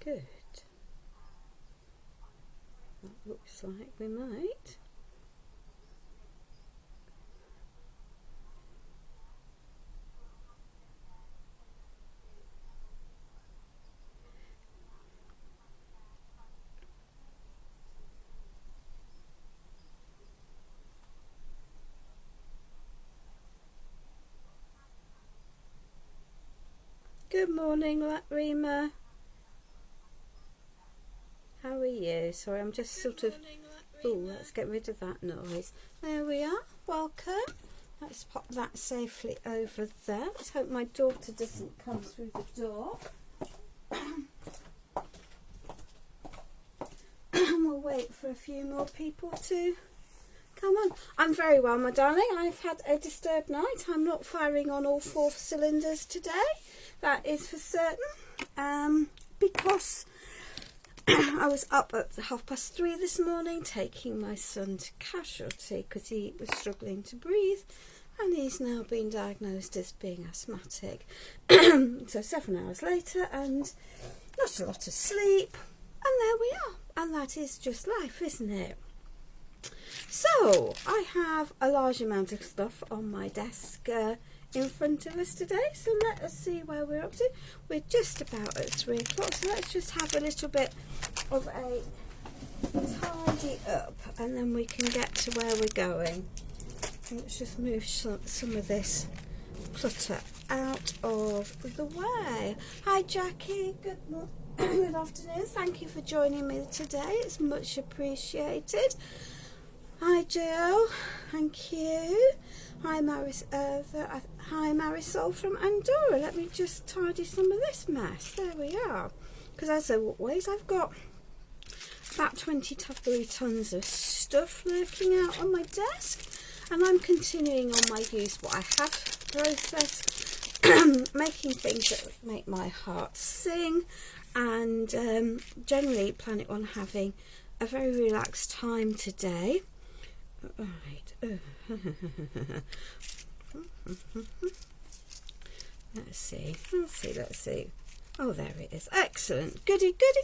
Good. That looks like we might. Good morning, Rima. How are you? Sorry, I'm just sort of... Oh, let's get rid of that noise. There we are. Welcome. Let's pop that safely over there. Let's hope my daughter doesn't come through the door. We'll wait for a few more people to come on. I'm very well, my darling. I've had a disturbed night. I'm not firing on all 4 cylinders today. That is for certain. Because I was up at 3:30 this morning taking my son to casualty because he was struggling to breathe, and he's now been diagnosed as being asthmatic. So 7 hours later and not a lot of sleep, and there we are. And that is just life, isn't it? So I have a large amount of stuff on my desk in front of us today, so let us see where we're up to. We're just about at 3 o'clock, so let's just have a little bit of a tidy up and then we can get to where we're going. Let's just move some of this clutter out of the way. Hi Jackie, good afternoon, thank you for joining me today, it's much appreciated. Hi Jill, thank you. Hi Marisol from Andorra. Let me just tidy some of this mess. There we are. Because as always, I've got about 23 tons of stuff lurking out on my desk, and I'm continuing on my use what I have process, making things that make my heart sing, and generally planning on having a very relaxed time today. Right. Let's see. Oh, there it is. Excellent. Goody. Good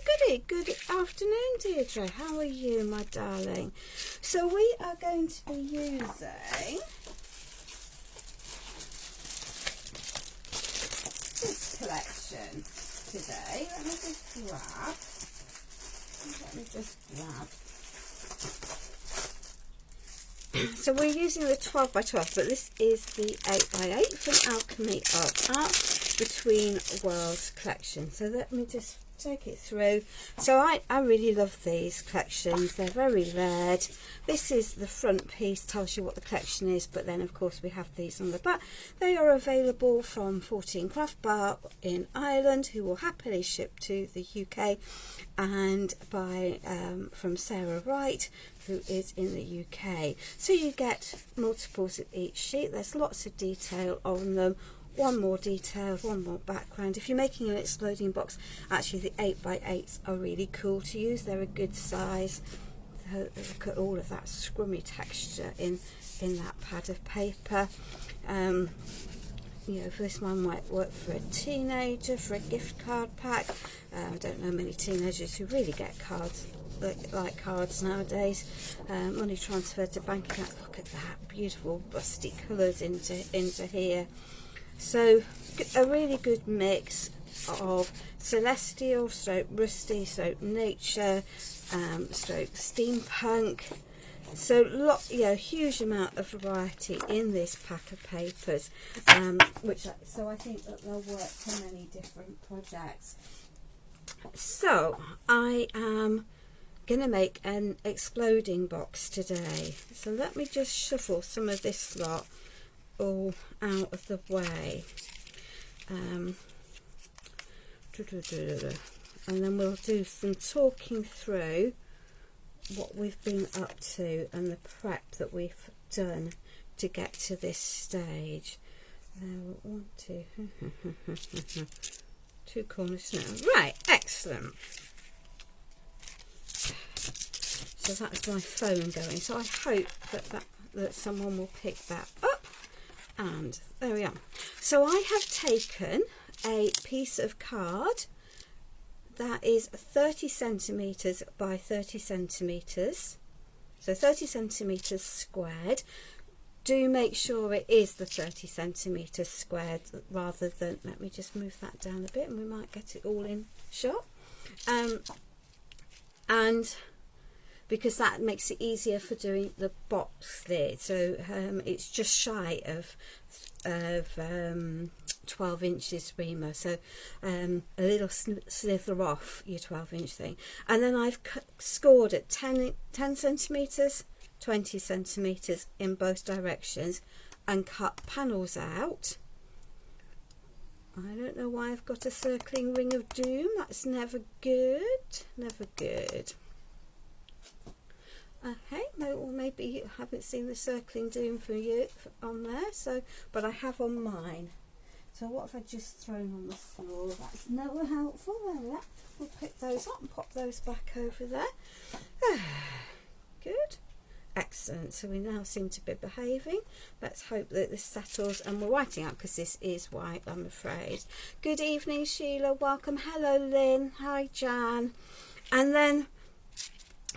afternoon, Deirdre. How are you, my darling? So we are going to be using this collection today. Let me just grab. So we're using the 12 by 12, but this is the 8 by 8 from Alchemy of Art Between Worlds collection. So let me just take it through. So I really love these collections. They're very layered. This is the front piece, tells you what the collection is, but then of course we have these on the back. They are available from 14 Craft Bar in Ireland, who will happily ship to the UK, and by from Sarah Wright, who is in the UK. So you get multiples of each sheet. There's lots of detail on them. One more detail, one more background. If you're making an exploding box, actually the 8 by 8s are really cool to use. They're a good size. Look at all of that scrummy texture in that pad of paper. You know, this one might work for a teenager, for a gift card pack. I don't know many teenagers who really get cards like cards nowadays. Money transferred to bank accounts. Look at that, beautiful rusty colours into here. So a really good mix of celestial, stroke rusty, stroke nature, stroke steampunk. So huge amount of variety in this pack of papers, so I think that they'll work for many different projects. So I am going to make an exploding box today. So let me just shuffle some of this lot all out of the way, and then we'll do some talking through what we've been up to and the prep that we've done to get to this stage. One, two, two corners now. Right, excellent. So that's my phone going. So I hope that someone will pick that up. And there we are. So I have taken a piece of card that is 30 centimetres by 30 centimetres, so 30 centimetres squared. Do make sure it is the 30 centimetres squared rather than, let me just move that down a bit and we might get it all in shot. And because that makes it easier for doing the box lid. So it's just shy of 12 inches, Rima, so a little slither off your 12-inch thing. And then I've scored at 10 centimetres, 20 centimetres in both directions and cut panels out. I don't know why I've got a circling ring of doom. That's never good, never good. Okay, or maybe you haven't seen the circling doom for you on there, so, but I have on mine. So what have I just thrown on the floor? That's never helpful. There we are. We'll pick those up and pop those back over there. Good. Excellent. So we now seem to be behaving. Let's hope that this settles, and we're whiting out because this is white, I'm afraid. Good evening, Sheila. Welcome. Hello, Lynn. Hi, Jan. And then,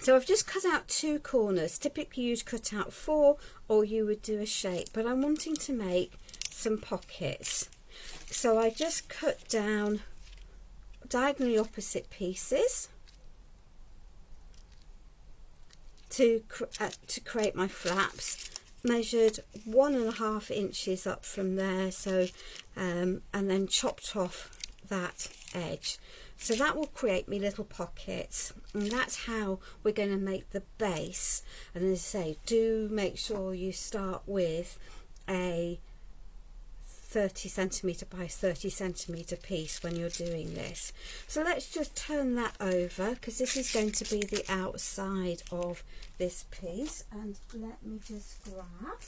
so I've just cut out 2 corners. Typically you'd cut out 4 or you would do a shape, but I'm wanting to make some pockets. So I just cut down diagonally opposite pieces to create my flaps. Measured 1.5 inches up from there, so and then chopped off that edge. So that will create me little pockets, and that's how we're going to make the base. And as I say, do make sure you start with a 30 centimetre by 30 centimetre piece when you're doing this. So let's just turn that over, because this is going to be the outside of this piece. And let me just grab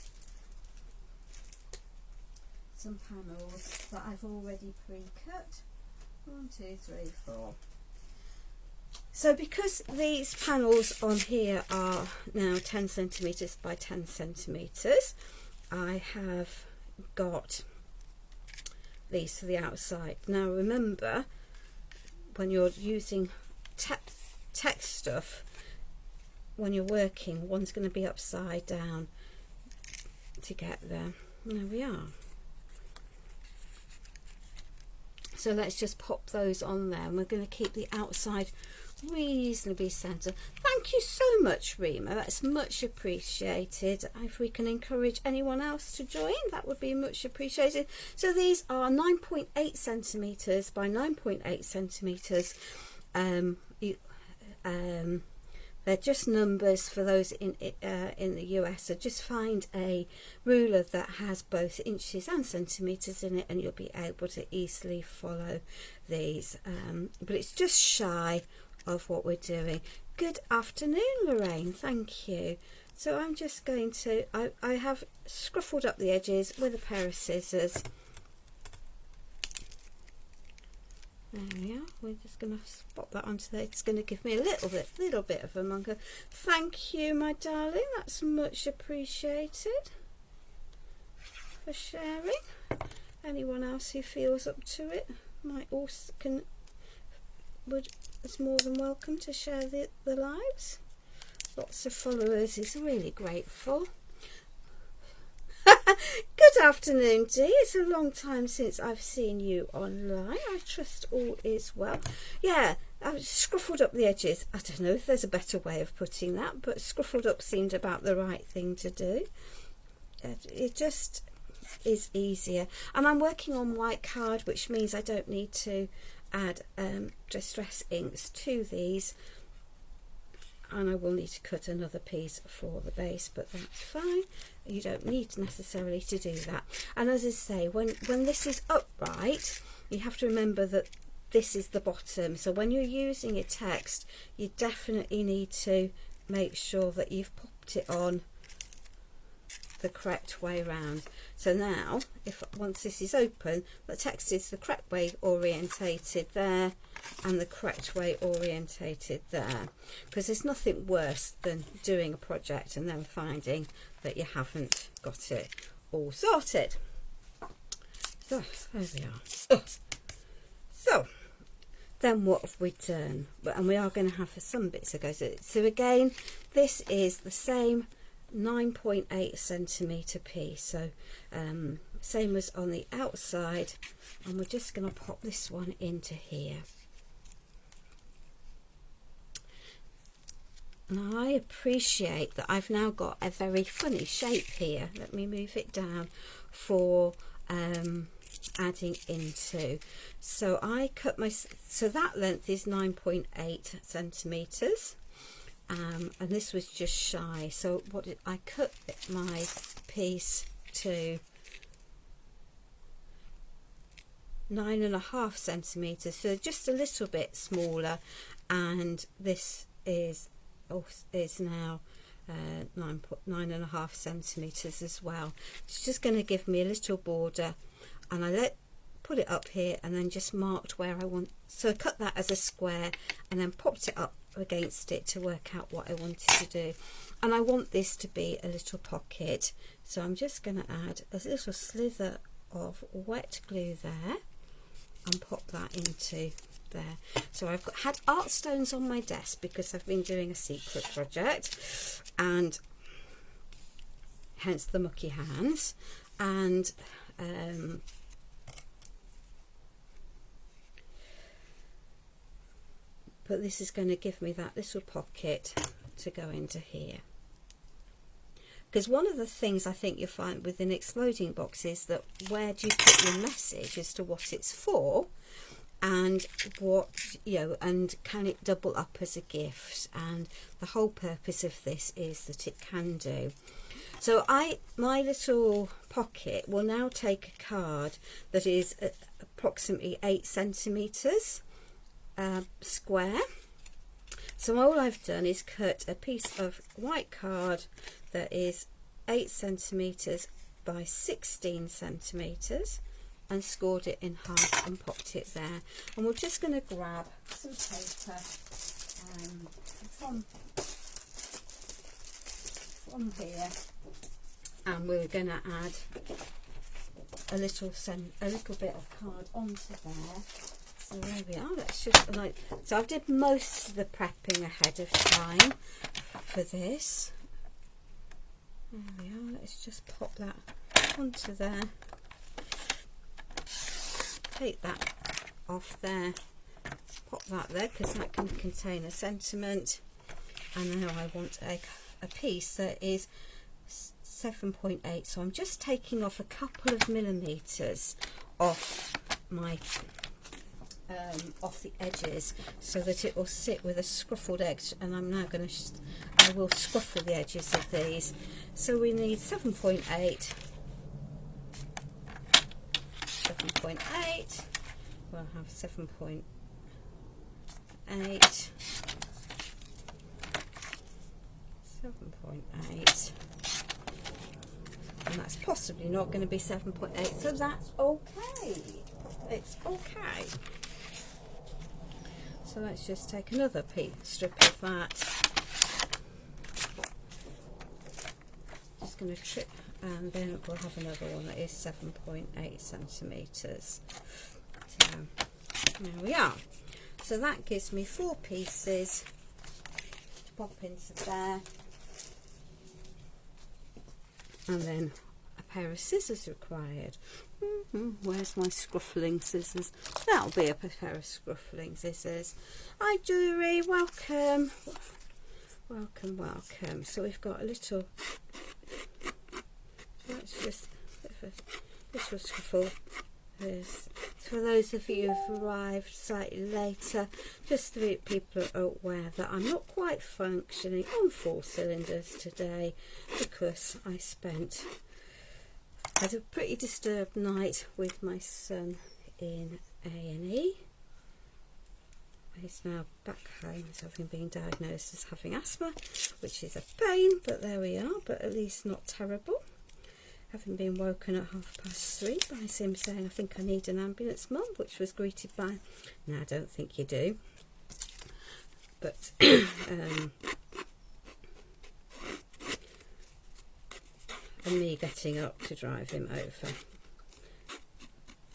some panels that I've already pre-cut. 1, 2, 3, 4. So because these panels on here are now 10 centimetres by 10 centimetres, I have got these to the outside. Now remember, when you're using text stuff, when you're working, one's going to be upside down to get there. There we are. So let's just pop those on there, and we're going to keep the outside reasonably centre. Thank you so much, Rima. That's much appreciated. If we can encourage anyone else to join, that would be much appreciated. So these are 9.8 centimetres by 9.8 centimetres. They're just numbers for those in the US, so just find a ruler that has both inches and centimetres in it and you'll be able to easily follow these. But it's just shy of what we're doing. Good afternoon, Lorraine, thank you. So I'm just going to, I have scruffled up the edges with a pair of scissors. There we are. We're just going to pop that onto there. It's going to give me a little bit of a munker. Thank you, my darling. That's much appreciated for sharing. Anyone else who feels up to it might also is more than welcome to share the lives. Lots of followers is really grateful. Good afternoon, Dee. It's a long time since I've seen you online. I trust all is well. Yeah, I've scruffled up the edges. I don't know if there's a better way of putting that, but scruffled up seemed about the right thing to do. It just is easier. And I'm working on white card, which means I don't need to add distress inks to these. And I will need to cut another piece for the base, but that's fine. You don't need necessarily to do that. And as I say, when this is upright, you have to remember that this is the bottom. So when you're using your text, you definitely need to make sure that you've popped it on the correct way around. So now, once this is open, the text is the correct way orientated there and the correct way orientated there, because there's nothing worse than doing a project and then finding that you haven't got it all sorted. So there we are. So then what have we done? And we are going to have some bits that goes. So again, this is the same 9.8 centimetre piece, so same as on the outside, and we're just going to pop this one into here. And I appreciate that I've now got a very funny shape here. Let me move it down for adding into. So I cut my, so that length is 9.8 centimetres, and this was just shy. So what did I cut my piece to 9.5 centimetres, so just a little bit smaller, and this is now 9.5 centimetres as well. It's just going to give me a little border, and I put it up here and then just marked where I want, so I cut that as a square and then popped it up against it to work out what I wanted to do. And I want this to be a little pocket, so I'm just going to add a little slither of wet glue there and pop that into there. So I've had art stones on my desk because I've been doing a secret project, and hence the mucky hands, and but this is going to give me that little pocket to go into here. Because one of the things I think you'll find with an exploding box is that where do you put your message as to what it's for, and what, you know, and can it double up as a gift? And the whole purpose of this is that it can do. So my little pocket will now take a card that is approximately 8 centimetres square. So all I've done is cut a piece of white card that is 8 centimetres by 16 centimetres and scored it in half and popped it there. And we're just going to grab some paper from here, and we're going to add a little bit of card onto there. So there we are. Let's just so I did most of the prepping ahead of time for this. There we are. Let's just pop that onto there. Take that off there. Pop that there because that can contain a sentiment. And now I want a piece that is 7.8. So I'm just taking off a couple of millimetres off my off the edges so that it will sit with a scruffled edge, and I'm now going to I will scruffle the edges of these. So we need 7.8, 7.8, we'll have 7.8, 7.8, and that's possibly not going to be 7.8, so that's okay, it's okay. So let's just take another strip of that. Just going to trip, and then we'll have another one that is 7.8 centimetres. So there we are. So that gives me 4 pieces to pop into there, and then a pair of scissors required. Where's my scruffling scissors? That'll be a pair of scruffling scissors. Hi Jury, welcome. Welcome, welcome. So we've got a little, let's just a little scruffle. For those of you who've arrived slightly later, just so that people are aware that I'm not quite functioning on 4 cylinders today because I had a pretty disturbed night with my son in A&E. He's now back home as having been diagnosed as having asthma, which is a pain, but there we are, but at least not terrible. Having been woken at 3:30 by him saying, I think I need an ambulance, Mum, which was greeted by, no, I don't think you do. But and me getting up to drive him over.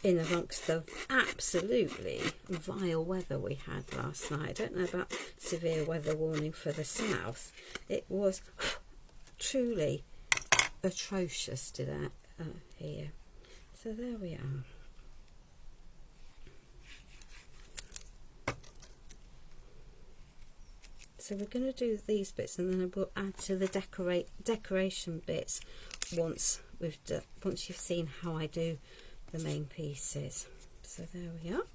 in amongst the absolutely vile weather we had last night. I don't know about severe weather warning for the south. It was truly atrocious to that here. So there we are. So we're going to do these bits, and then we'll add to the decoration bits once you've seen how I do the main pieces. So there we are.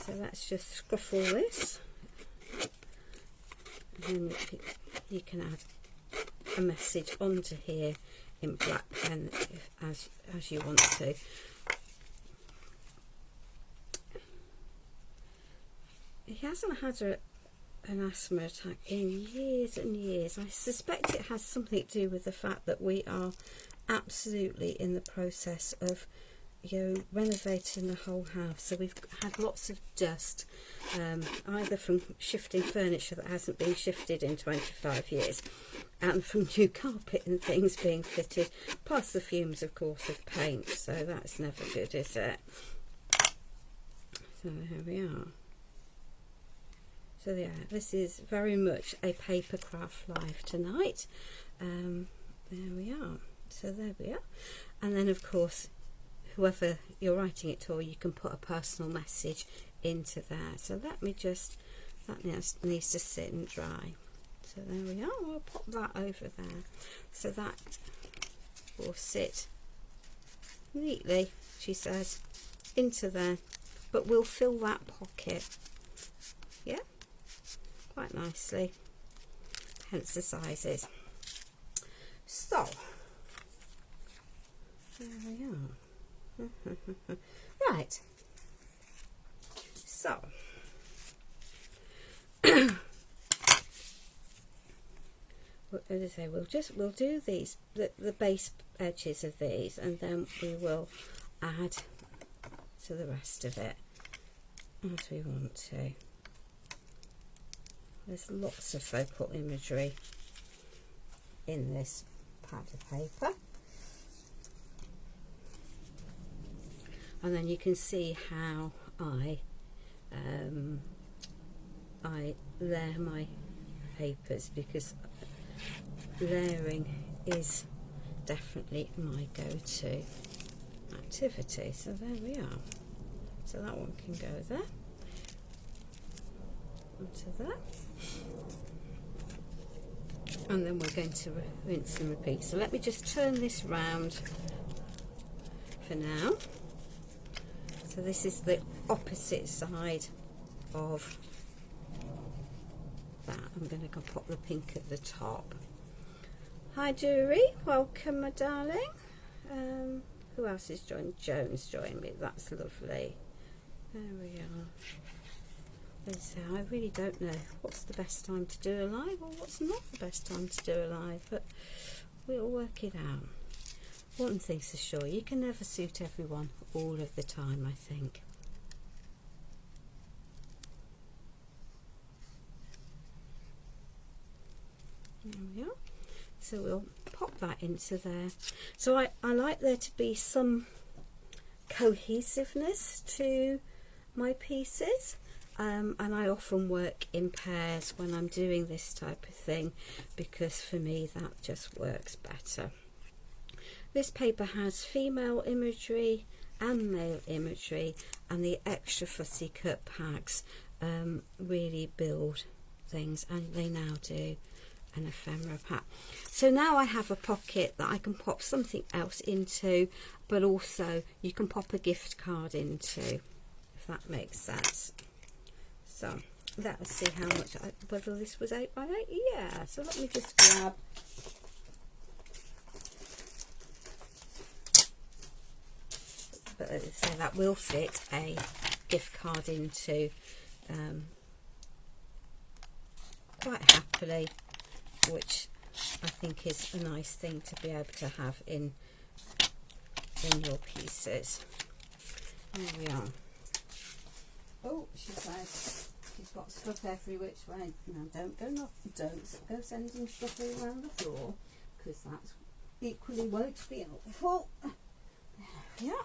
So let's just scruffle this, and then you can add a message onto here in black pen as you want to. He hasn't had an asthma attack in years and years. I suspect it has something to do with the fact that we are absolutely in the process of renovating the whole house. So we've had lots of dust, either from shifting furniture that hasn't been shifted in 25 years and from new carpet and things being fitted, plus the fumes of course of paint, so that's never good, is it? So here we are. So yeah, this is very much a paper craft live tonight. There we are. So there we are. And then of course, whoever you're writing it to, you can put a personal message into there. So that needs to sit and dry. So there we are. We'll pop that over there. So that will sit neatly, she says, into there. But we'll fill that pocket. Yeah, quite nicely. Hence the sizes. So there we are. Right. So as I say, we'll do these the base edges of these, and then we will add to the rest of it as we want to. There's lots of focal imagery in this pad of paper. And then you can see how I layer my papers, because layering is definitely my go-to activity. So there we are. So that one can go there, onto there, and then we're going to rinse and repeat. So let me just turn this round for now. So this is the opposite side of that. I'm going to pop the pink at the top. Hi Jury, welcome my darling. Who else is joined? Joan's joined me, that's lovely. There we are. So I really don't know what's the best time to do a live or what's not the best time to do a live, but we'll work it out. One thing's for sure, you can never suit everyone all of the time, I think. There we are. So we'll pop that into there. So I like there to be some cohesiveness to my pieces. And I often work in pairs when I'm doing this type of thing, because for me that just works better. This paper has female imagery and male imagery, and the extra fussy cut packs really build things, and they now do an ephemera pack. So now I have a pocket that I can pop something else into, but also you can pop a gift card into, if that makes sense. So let's see how much, whether this was 8 by 8. Yeah, so let me just grab but as I say, that will fit a gift card into quite happily, which I think is a nice thing to be able to have in your pieces. There we are. Oh, she says she's got stuff every which way. Now don't go sending stuff all around the floor, because that's equally won't be helpful. Yeah.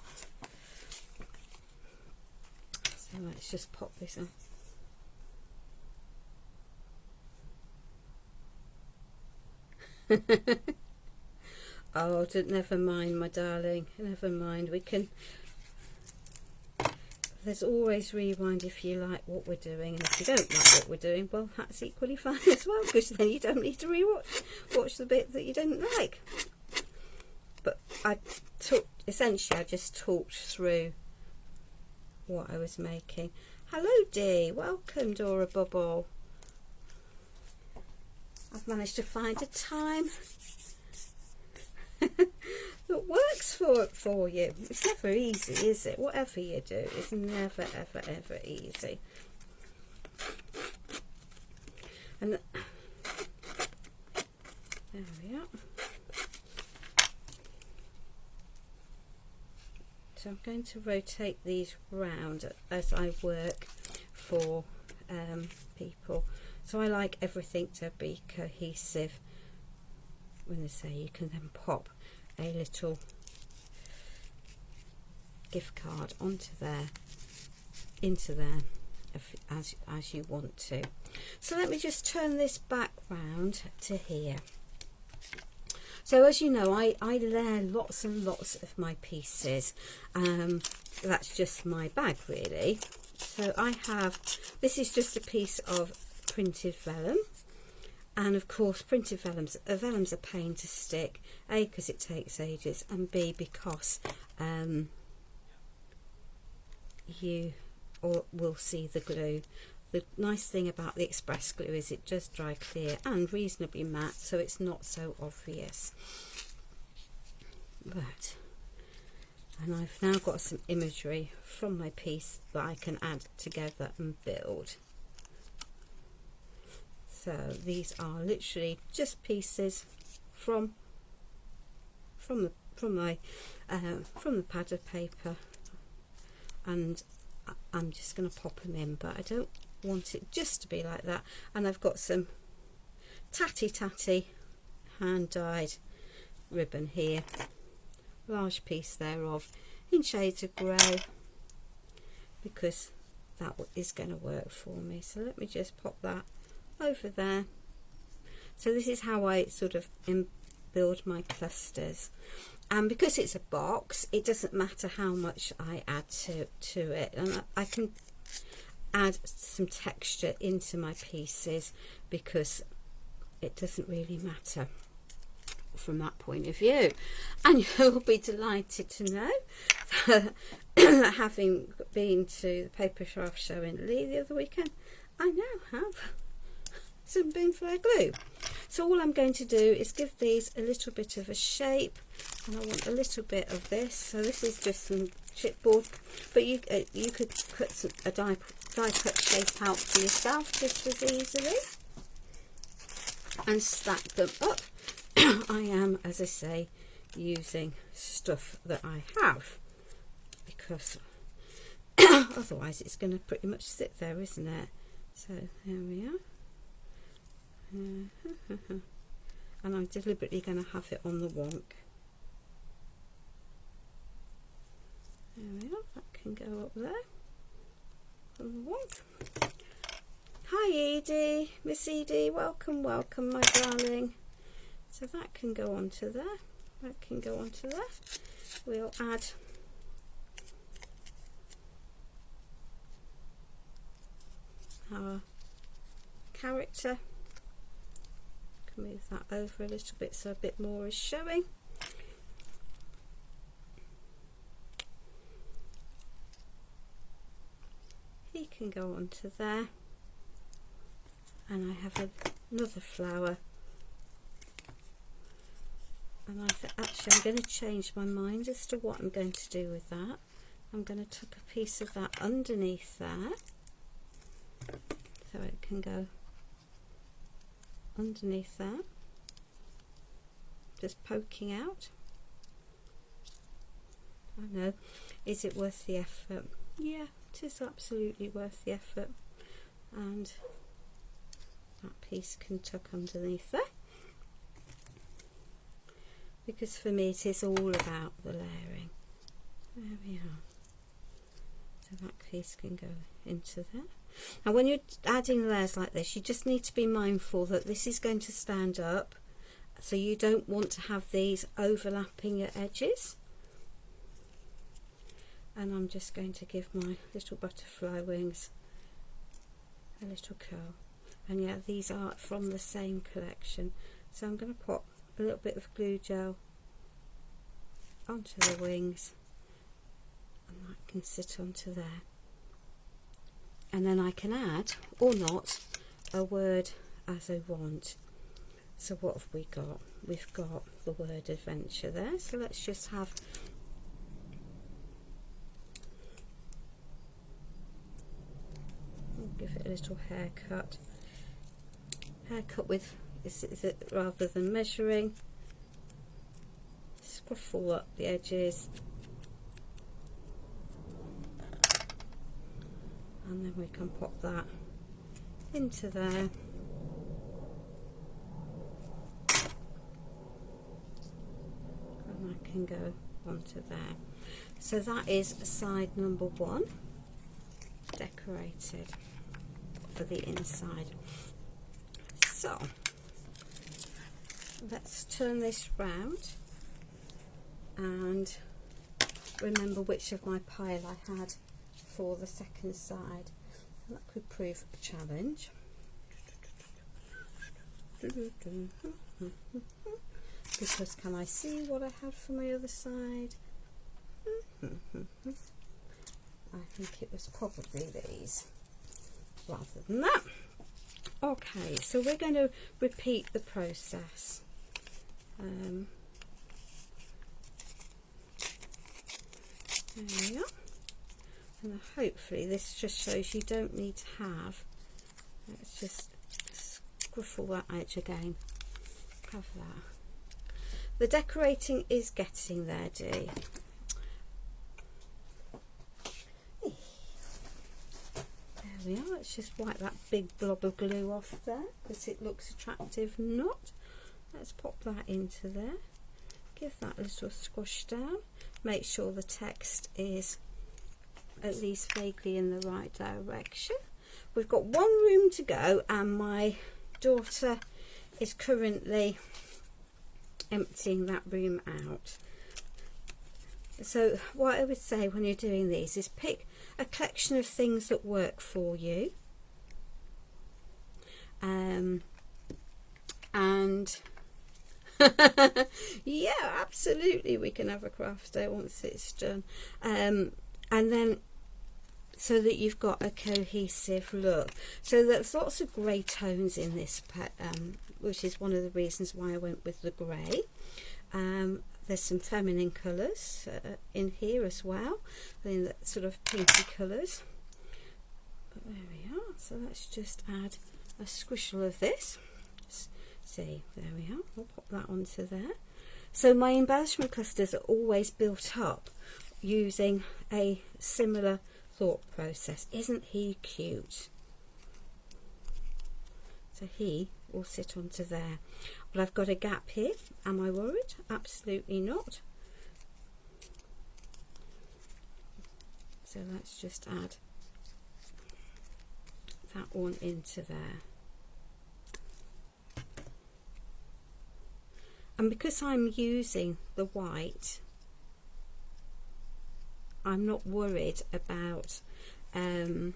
So let's just pop this on. Oh, never mind, my darling, never mind. We can, there's always rewind if you like what we're doing, and if you don't like what we're doing, well, that's equally fine as well, because then you don't need to watch the bit that you didn't like. But essentially I just talked through what I was making. Hello Dee, welcome Dora Bubble. I've managed to find a time that works for you. It's never easy, is it? Whatever you do, it's never ever easy. And there we are. So I'm going to rotate these round as I work for people. So I like everything to be cohesive. When they say you can then pop a little gift card onto there, into there, as you want to. So let me just turn this back round to here. So as you know, I layer lots and lots of my pieces. That's just my bag really. So I have, this is just a piece of printed vellum. And of course, printed vellum's a pain to stick. A, because it takes ages, and B, because you will see the glue. The nice thing about the express glue is it does dry clear and reasonably matte, so it's not so obvious. But, and I've now got some imagery from my piece that I can add together and build. So these are literally just pieces from the pad of paper, and I'm just going to pop them in, but I don't want it just to be like that. And I've got some tatty hand dyed ribbon here, large piece thereof in shades of grey, because that is going to work for me. So let me just pop that over there. So this is how I sort of build my clusters, and because it's a box, it doesn't matter how much I add to it, and I can add some texture into my pieces because it doesn't really matter from that point of view. And you'll be delighted to know that having been to the paper craft show in Lee the other weekend, I now have some bin flare glue. So all I'm going to do is give these a little bit of a shape, and I want a little bit of this. So this is just some chipboard, but you could cut a die cut shape out for yourself just as easily and stack them up. I am, as I say, using stuff that I have, because otherwise it's going to pretty much sit there, isn't it? So there we are. And I'm deliberately going to have it on the wonk. There we are, that can go up there on the wonk. Hi Edie, Miss Edie, welcome, welcome my darling. So that can go onto there, that can go onto there. We'll add our character. Move that over a little bit so a bit more is showing. He can go onto there, and I have another flower, and I thought actually I'm going to change my mind as to what I'm going to do with that. I'm going to tuck a piece of that underneath there, so it can go underneath that, just poking out. I know, is it worth the effort? Yeah, it is absolutely worth the effort, and that piece can tuck underneath there, because for me it is all about the layering. There we are. So that piece can go into there. Now when you're adding layers like this, you just need to be mindful that this is going to stand up, so you don't want to have these overlapping your edges. And I'm just going to give my little butterfly wings a little curl. And yeah, these are from the same collection. So I'm going to put a little bit of glue gel onto the wings, and that can sit onto there. And then I can add, or not, a word as I want. So what have we got? We've got the word adventure there. So let's just have give it a little haircut. Haircut with is it rather than measuring. Scruffle up the edges. And then we can pop that into there. And that can go onto there. So that is side number 1 decorated for the inside. So let's turn this round and remember which of my pile I had for the second side. That could prove a challenge. Because can I see what I had for my other side? I think it was probably these rather than that. Okay, so we're going to repeat the process. There we are. And hopefully this just shows you don't need to have, let's just scruffle that edge again, have that. The decorating is getting there, Dee. There we are. Let's just wipe that big blob of glue off there because it looks attractive. Not. Let's pop that into there. Give that a little squash down. Make sure the text is at least vaguely in the right direction. We've got 1 room to go, and my daughter is currently emptying that room out. So what I would say when you're doing these is pick a collection of things that work for you, and yeah, absolutely, we can have a craft day once it's done, and then so that you've got a cohesive look. So there's lots of grey tones in this which is one of the reasons why I went with the grey. There's some feminine colours in here as well, in the sort of pinky colours. But there we are. So let's just add a squishel of this. See, there we are. I'll pop that onto there. So my embellishment clusters are always built up using a similar thought process. Isn't he cute? So he will sit onto there. But I've got a gap here. Am I worried? Absolutely not. So let's just add that one into there. And because I'm using the white, I'm not worried about the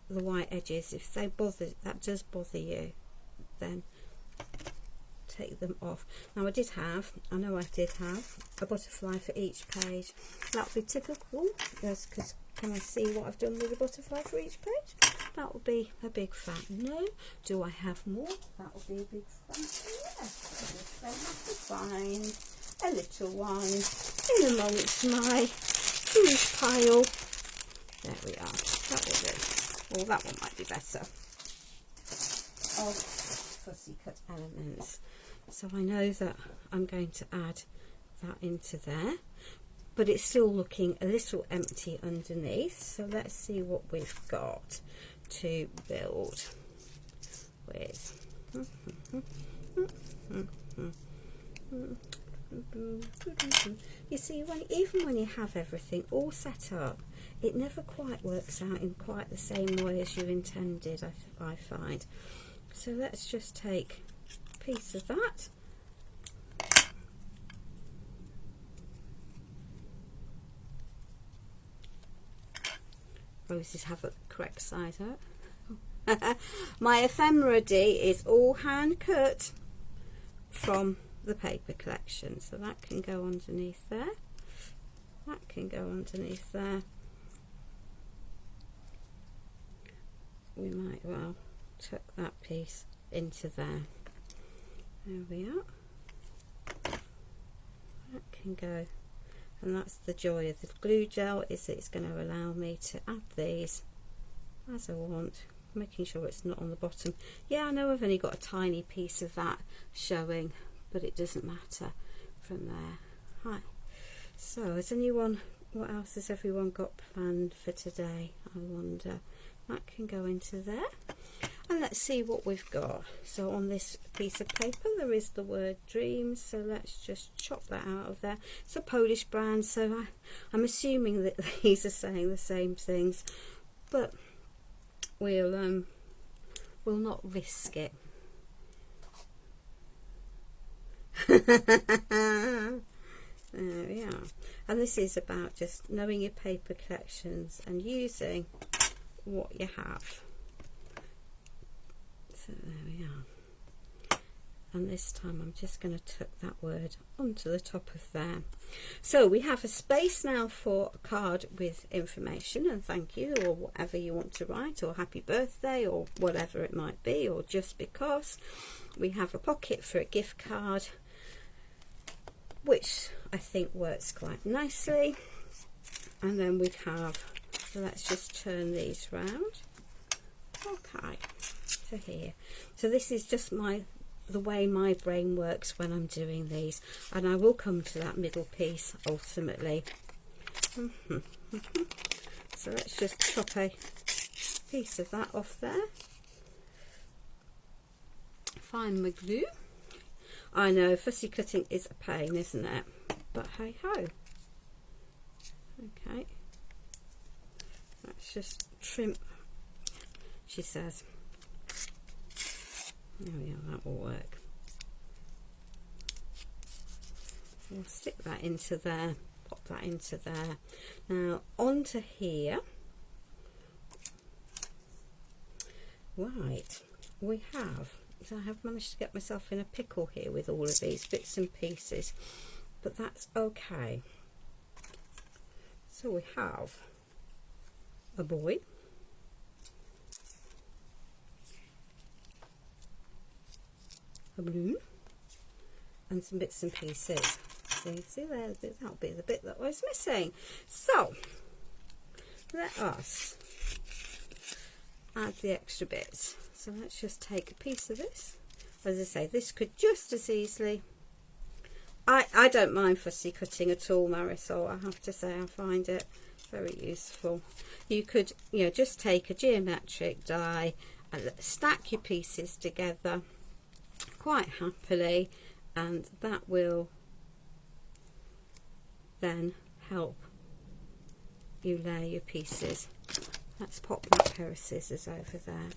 white edges. If they that does bother you, then take them off. Now I know I did have a butterfly for each page. That would be typical. Yes, because can I see what I've done with the butterfly for each page? That would be a big fat no. Do I have more? That would be a big fat yes. I have to find a little one in amongst my foolish pile. There we are. That will do. Well, that one might be better. Of fussy cut elements. So I know that I'm going to add that into there, but it's still looking a little empty underneath. So let's see what we've got to build with. You see, even when you have everything all set up, it never quite works out in quite the same way as you intended, I find. So let's just take a piece of that. Roses have a correct side out. My ephemera D is all hand cut from the paper collection, so that can go underneath there. That can go underneath there. We might well tuck that piece into there. There we are. That can go, and that's the joy of the glue gel, is that it's going to allow me to add these as I want, making sure it's not on the bottom. Yeah, I know I've only got a tiny piece of that showing, but it doesn't matter from there. Hi. So what else has everyone got planned for today, I wonder? That can go into there. And let's see what we've got. So on this piece of paper there is the word dreams, so let's just chop that out of there. It's a Polish brand, so I'm assuming that these are saying the same things, but we'll not risk it. There we are. And this is about just knowing your paper collections and using what you have. So there we are. And this time I'm just going to tuck that word onto the top of there. So we have a space now for a card with information and thank you, or whatever you want to write, or happy birthday, or whatever it might be, or just because. We have a pocket for a gift card, which I think works quite nicely. And then we have, so let's just turn these round. Okay, to here. So this is just the way my brain works when I'm doing these, and I will come to that middle piece ultimately. So let's just chop a piece of that off there. Find my glue. I know fussy cutting is a pain, isn't it? But hey ho. Okay. Let's just trim, she says. There we are, that will work. We'll stick that into there, pop that into there. Now onto here. Right, we have, so I have managed to get myself in a pickle here with all of these bits and pieces, but that's okay. So we have a boy, a balloon, and some bits and pieces. See there, that'll be the bit that was missing. So let us add the extra bits. So let's just take a piece of this. As I say, this could just as easily, I don't mind fussy cutting at all, Marisol. I have to say I find it very useful. You could, just take a geometric die and stack your pieces together quite happily, and that will then help you lay your pieces. Let's pop that pair of scissors over there.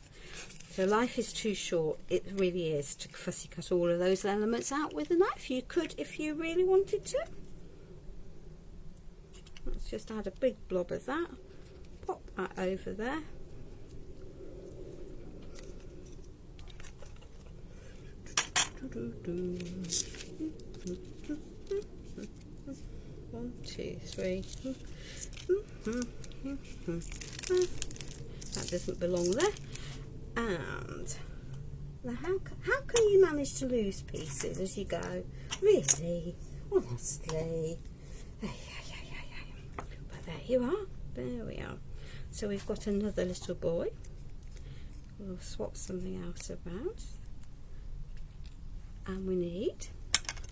So life is too short, it really is, to fussy cut all of those elements out with a knife. You could if you really wanted to. Let's just add a big blob of that, pop that over there. One, two, three. That doesn't belong there. And now how can you manage to lose pieces as you go? Really? Honestly? But there you are. There we are. So we've got another little boy. We'll swap something else around. And we need,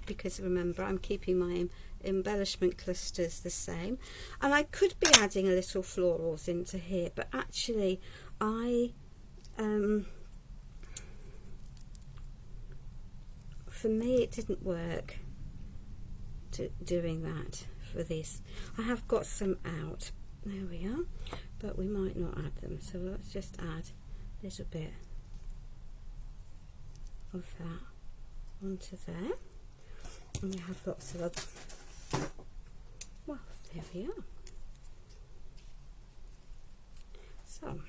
because remember I'm keeping my embellishment clusters the same, and I could be adding a little florals into here, but actually for me it didn't work. doing that for this. I have got some out. There we are. But we might not add them. So let's just add a little bit of that onto there. And we have lots of other. Well, there we are. So.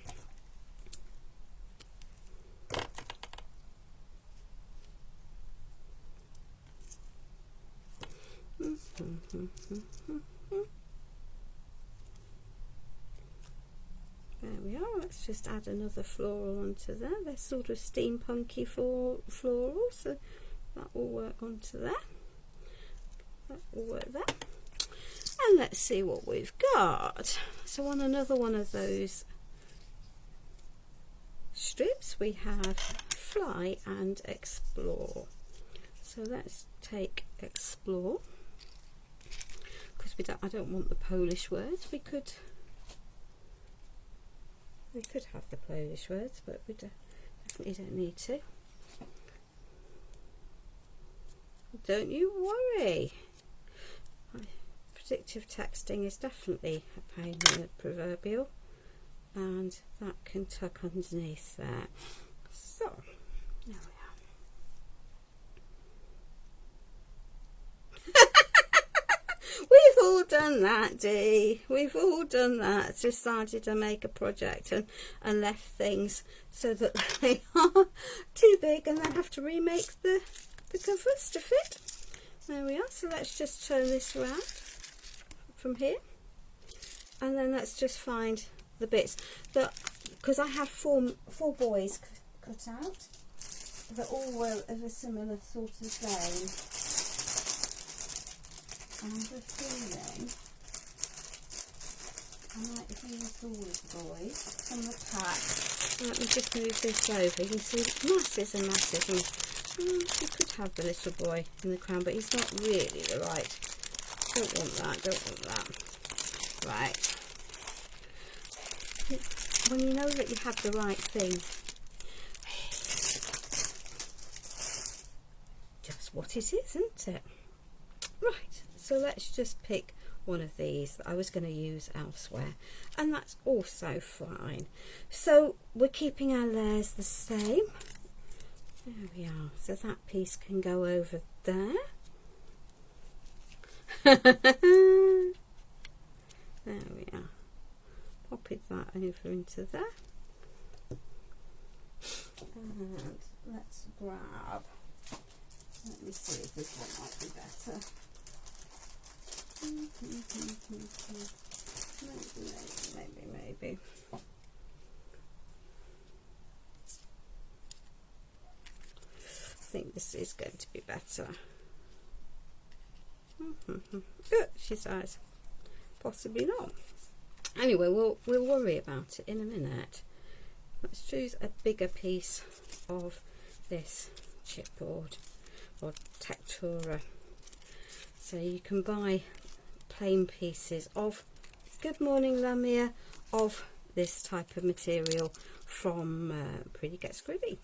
There we are. Let's just add another floral onto there. They're sort of steampunky floral, so that will work onto there. That will work there. And let's see what we've got. So on another one of those strips, we have Fly and Explore. So let's take Explore, because I don't want the Polish words. We could have the Polish words, but we definitely don't need to. Don't you worry. Predictive texting is definitely a pain in the proverbial, and that can tuck underneath there. So there we are. We've all done that, Dee. We've all done that. Decided to make a project and left things so that they are too big and then have to remake the covers to fit. There we are. So let's just turn this around from here, and then let's just find the bits that, because I have four boys cut out that all were of a similar sort of vein. And I'm just feeling I might use all of the boys from the pack. Let me just move this over. You can see masses and masses, and you could have the little boy in the crown, but he's not really the right. Don't want that, don't want that. Right. When you know that you have the right thing, just what it is, isn't it? Right, so let's just pick one of these that I was going to use elsewhere, and that's also fine. So we're keeping our layers the same. There we are. So that piece can go over there. There we are. Popping that over into there. And let's grab, let me see if this one might be better. Maybe. I think this is going to be better. She says, possibly not. Anyway, we'll worry about it in a minute. Let's choose a bigger piece of this chipboard or textura. So you can buy plain pieces of, good morning Lamia, of this type of material from Pretty Get Scribby,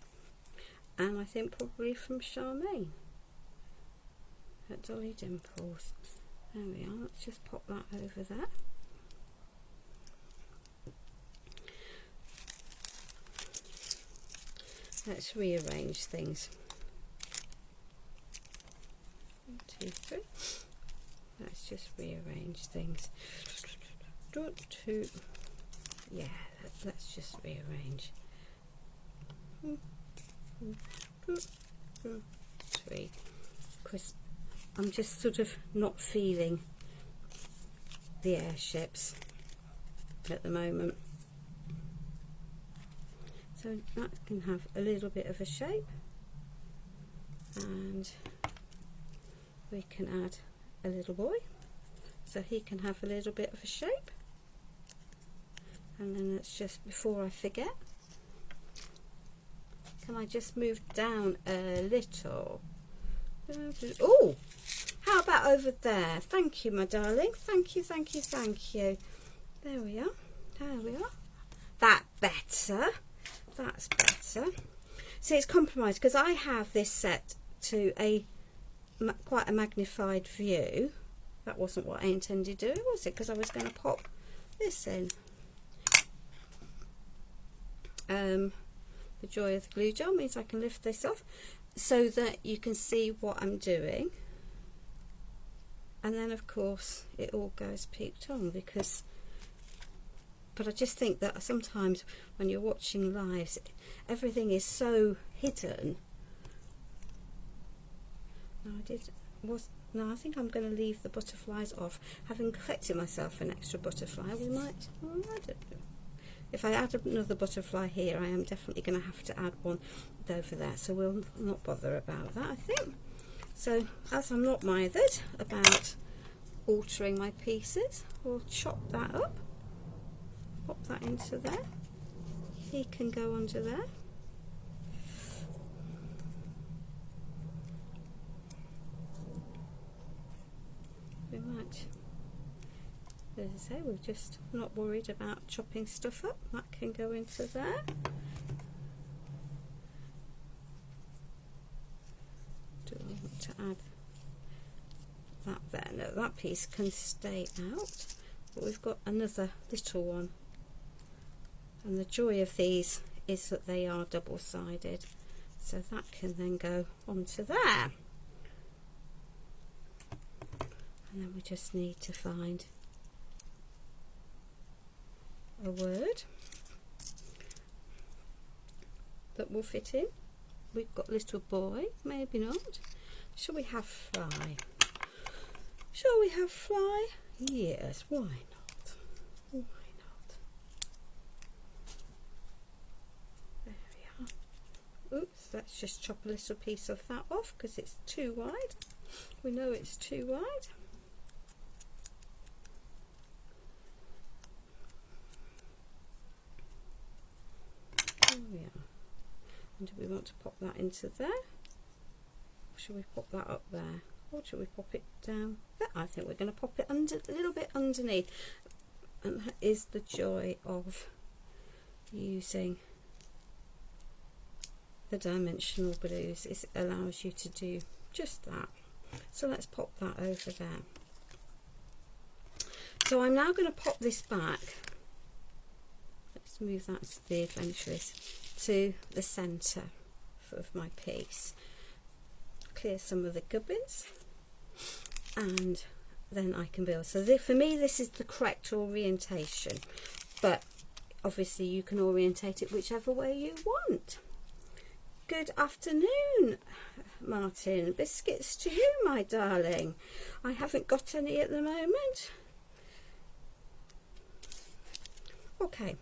and I think probably from Charmaine at Dolly Dimples. There we are. Let's just pop that over there. Let's rearrange things. 1, 2, 3. Let's just rearrange things. Yeah, let's just rearrange. 3. Because I'm just sort of not feeling the airships at the moment. So that can have a little bit of a shape, and we can add a little boy, so he can have a little bit of a shape. And then let's just, before I forget, can I just move down a little? Oh, how about over there? Thank you, my darling. Thank you. There we are. That better. That's better. See, it's compromised because I have this set to a quite a magnified view. That wasn't what I intended doing, was it? Because I was going to pop this in. The joy of the glue jar means I can lift this off so that you can see what I'm doing. And then of course it all goes peaked on, because, but I just think that sometimes when you're watching lives, everything is so hidden. No, I think I'm going to leave the butterflies off. Having collected myself an extra butterfly, we might, well, I don't know. If I add another butterfly here, I am definitely going to have to add one over there, so we'll not bother about that, I think. So, as I'm not mithered about altering my pieces, we'll chop that up, pop that into there. He can go under there. We might, as I say, we're just not worried about chopping stuff up. That can go into there. Do I want to add that there? No, that piece can stay out, but we've got another little one, and the joy of these is that they are double-sided, so that can then go onto there. And then we just need to find a word that will fit in. We've got little boy, maybe not. Shall we have fly? Shall we have fly? Yes, why not? Why not? There we are. Oops, let's just chop a little piece of that off because it's too wide. We know it's too wide. There we are. And do we want to pop that into there? Or shall we pop that up there? Or shall we pop it down there? I think we're going to pop it under, a little bit underneath. And that is the joy of using the dimensional blues. It allows you to do just that. So let's pop that over there. So I'm now going to pop this back. Let's move that to the adventurous, to the centre of my piece. Clear some of the gubbins, and then I can build. So for me this is the correct orientation, but obviously you can orientate it whichever way you want. Good afternoon, Martin. Biscuits to you, my darling. I haven't got any at the moment. Okay.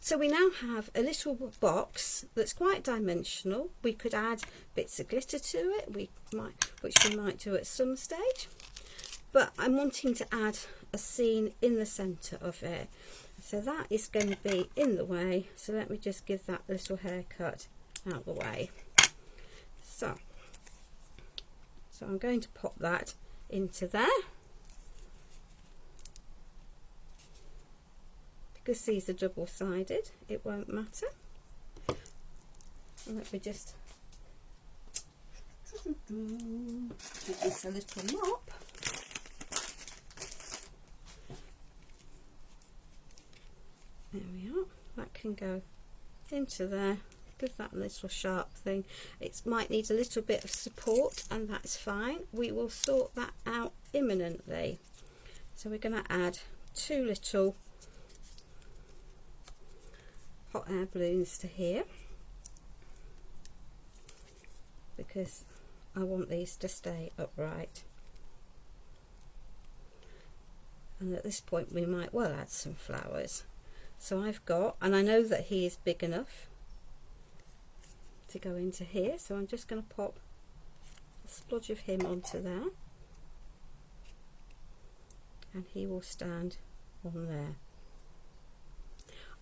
So we now have a little box that's quite dimensional. We could add bits of glitter to it, which we might do at some stage. But I'm wanting to add a scene in the centre of it. So that is going to be in the way. So let me just give that little haircut out the way. So I'm going to pop that into there. Because these are double-sided, it won't matter. And let me just give this a little mop. There we are. That can go into there. Give that a little sharp thing. It might need a little bit of support, and that's fine. We will sort that out imminently. So we're going to add 2 little hot air balloons to here, because I want these to stay upright. And at this point we might well add some flowers. So I've got, and I know that he is big enough to go into here, so I'm just going to pop a splodge of him onto there, and he will stand on there.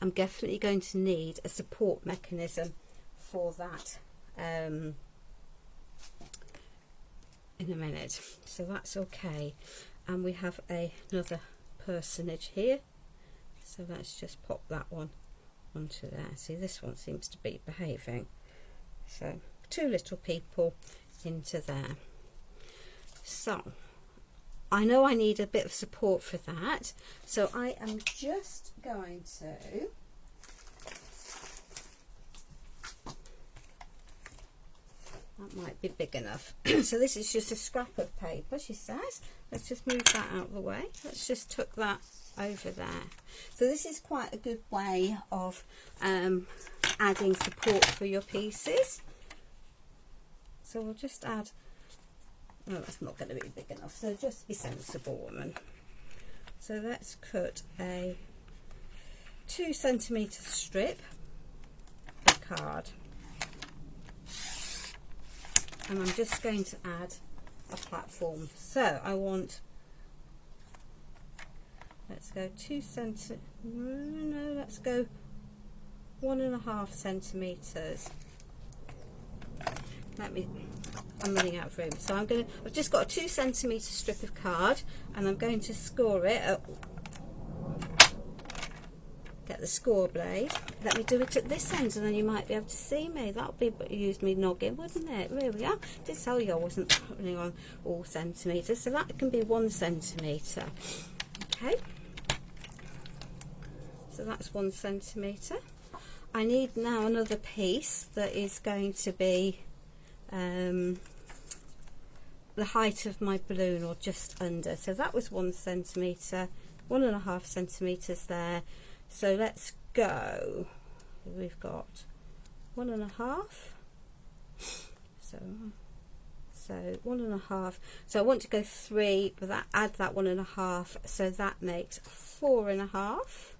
I'm definitely going to need a support mechanism for that in a minute, so that's okay. And we have another personage here, so let's just pop that one onto there. See, this one seems to be behaving. So 2 little people into there. So I know I need a bit of support for that, so I am just going to that might be big enough. So this is just a scrap of paper, she says. Let's just move that out of the way. Let's just tuck that over there. So this is quite a good way of adding support for your pieces. So we'll just add, oh, that's not going to be big enough, so just be sensible, woman. So let's cut a 2 centimetre strip of card. And I'm just going to add a platform. So I want, let's go 2 centimetres, no, let's go 1.5 centimetres. I'm running out of room. So I've just got a 2 centimetre strip of card, and I'm going to score it at, get the score blade. Let me do it at this end, and then you might be able to see me. That'll be use me noggin, wouldn't it? There we are. Did tell you I wasn't running on all centimetres, so that can be 1 centimetre. Okay, so that's 1 centimetre. I need now another piece that is going to be the height of my balloon, or just under. So that was 1 centimetre, 1.5 centimetres there. So let's go, we've got 1.5, so 1.5, so I want to go 3, but that add that 1.5, so that makes 4.5.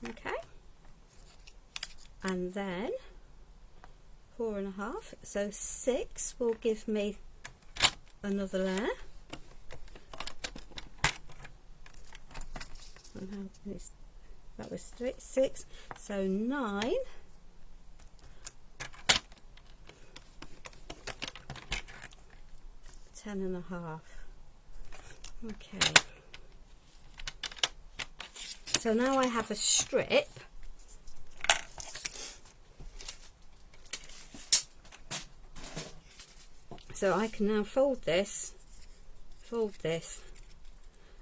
Okay, and then 4.5, so 6 will give me another layer. And that was 6, so 9. Ten and a half. Okay. So now I have a strip. So I can now fold this,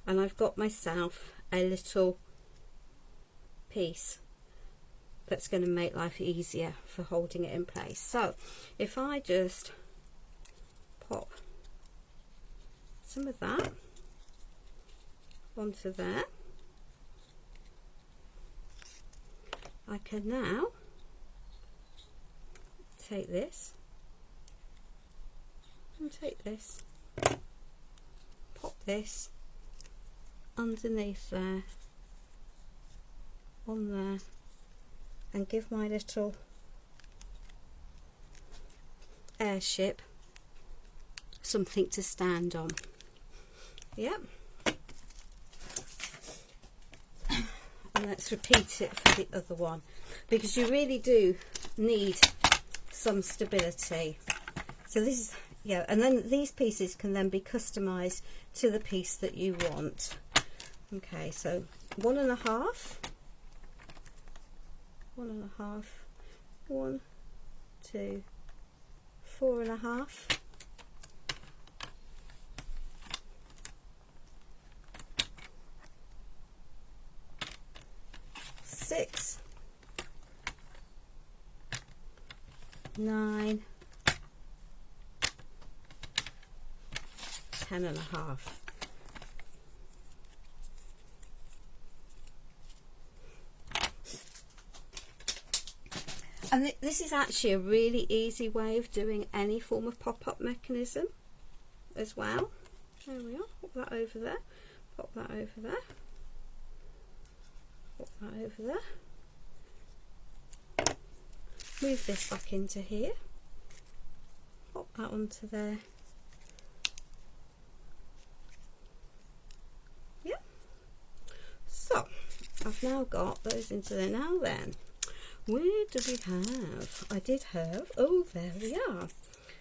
and I've got myself a little piece that's going to make life easier for holding it in place. So if I just pop some of that onto there, I can now take this and take this, pop this underneath there, on there, and give my little airship something to stand on. Yep. And let's repeat it for the other one, because you really do need some stability. So this is, yeah, and then these pieces can then be customized to the piece that you want. Okay, so 1.5, 1.5, 1, 2, 4.5, 6, 9, 10.5. And this is actually a really easy way of doing any form of pop-up mechanism as well. There we are. Pop that over there. Pop that over there. Pop that over there. Move this back into here. Pop that onto there. Yep. So I've now got those into there. Now then, where do we have? I did have, oh, there we are.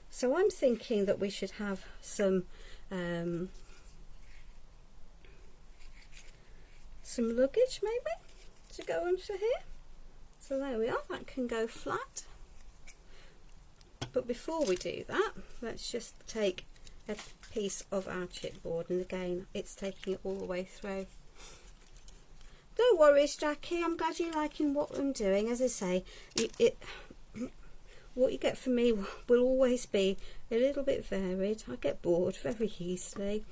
So I'm thinking that we should have some luggage maybe to go onto here. So there we are, that can go flat. But before we do that, let's just take a piece of our chipboard, and again it's taking it all the way through. Don't worry, Jackie, I'm glad you're liking what I'm doing. As I say, what you get from me will always be a little bit varied. I get bored very easily.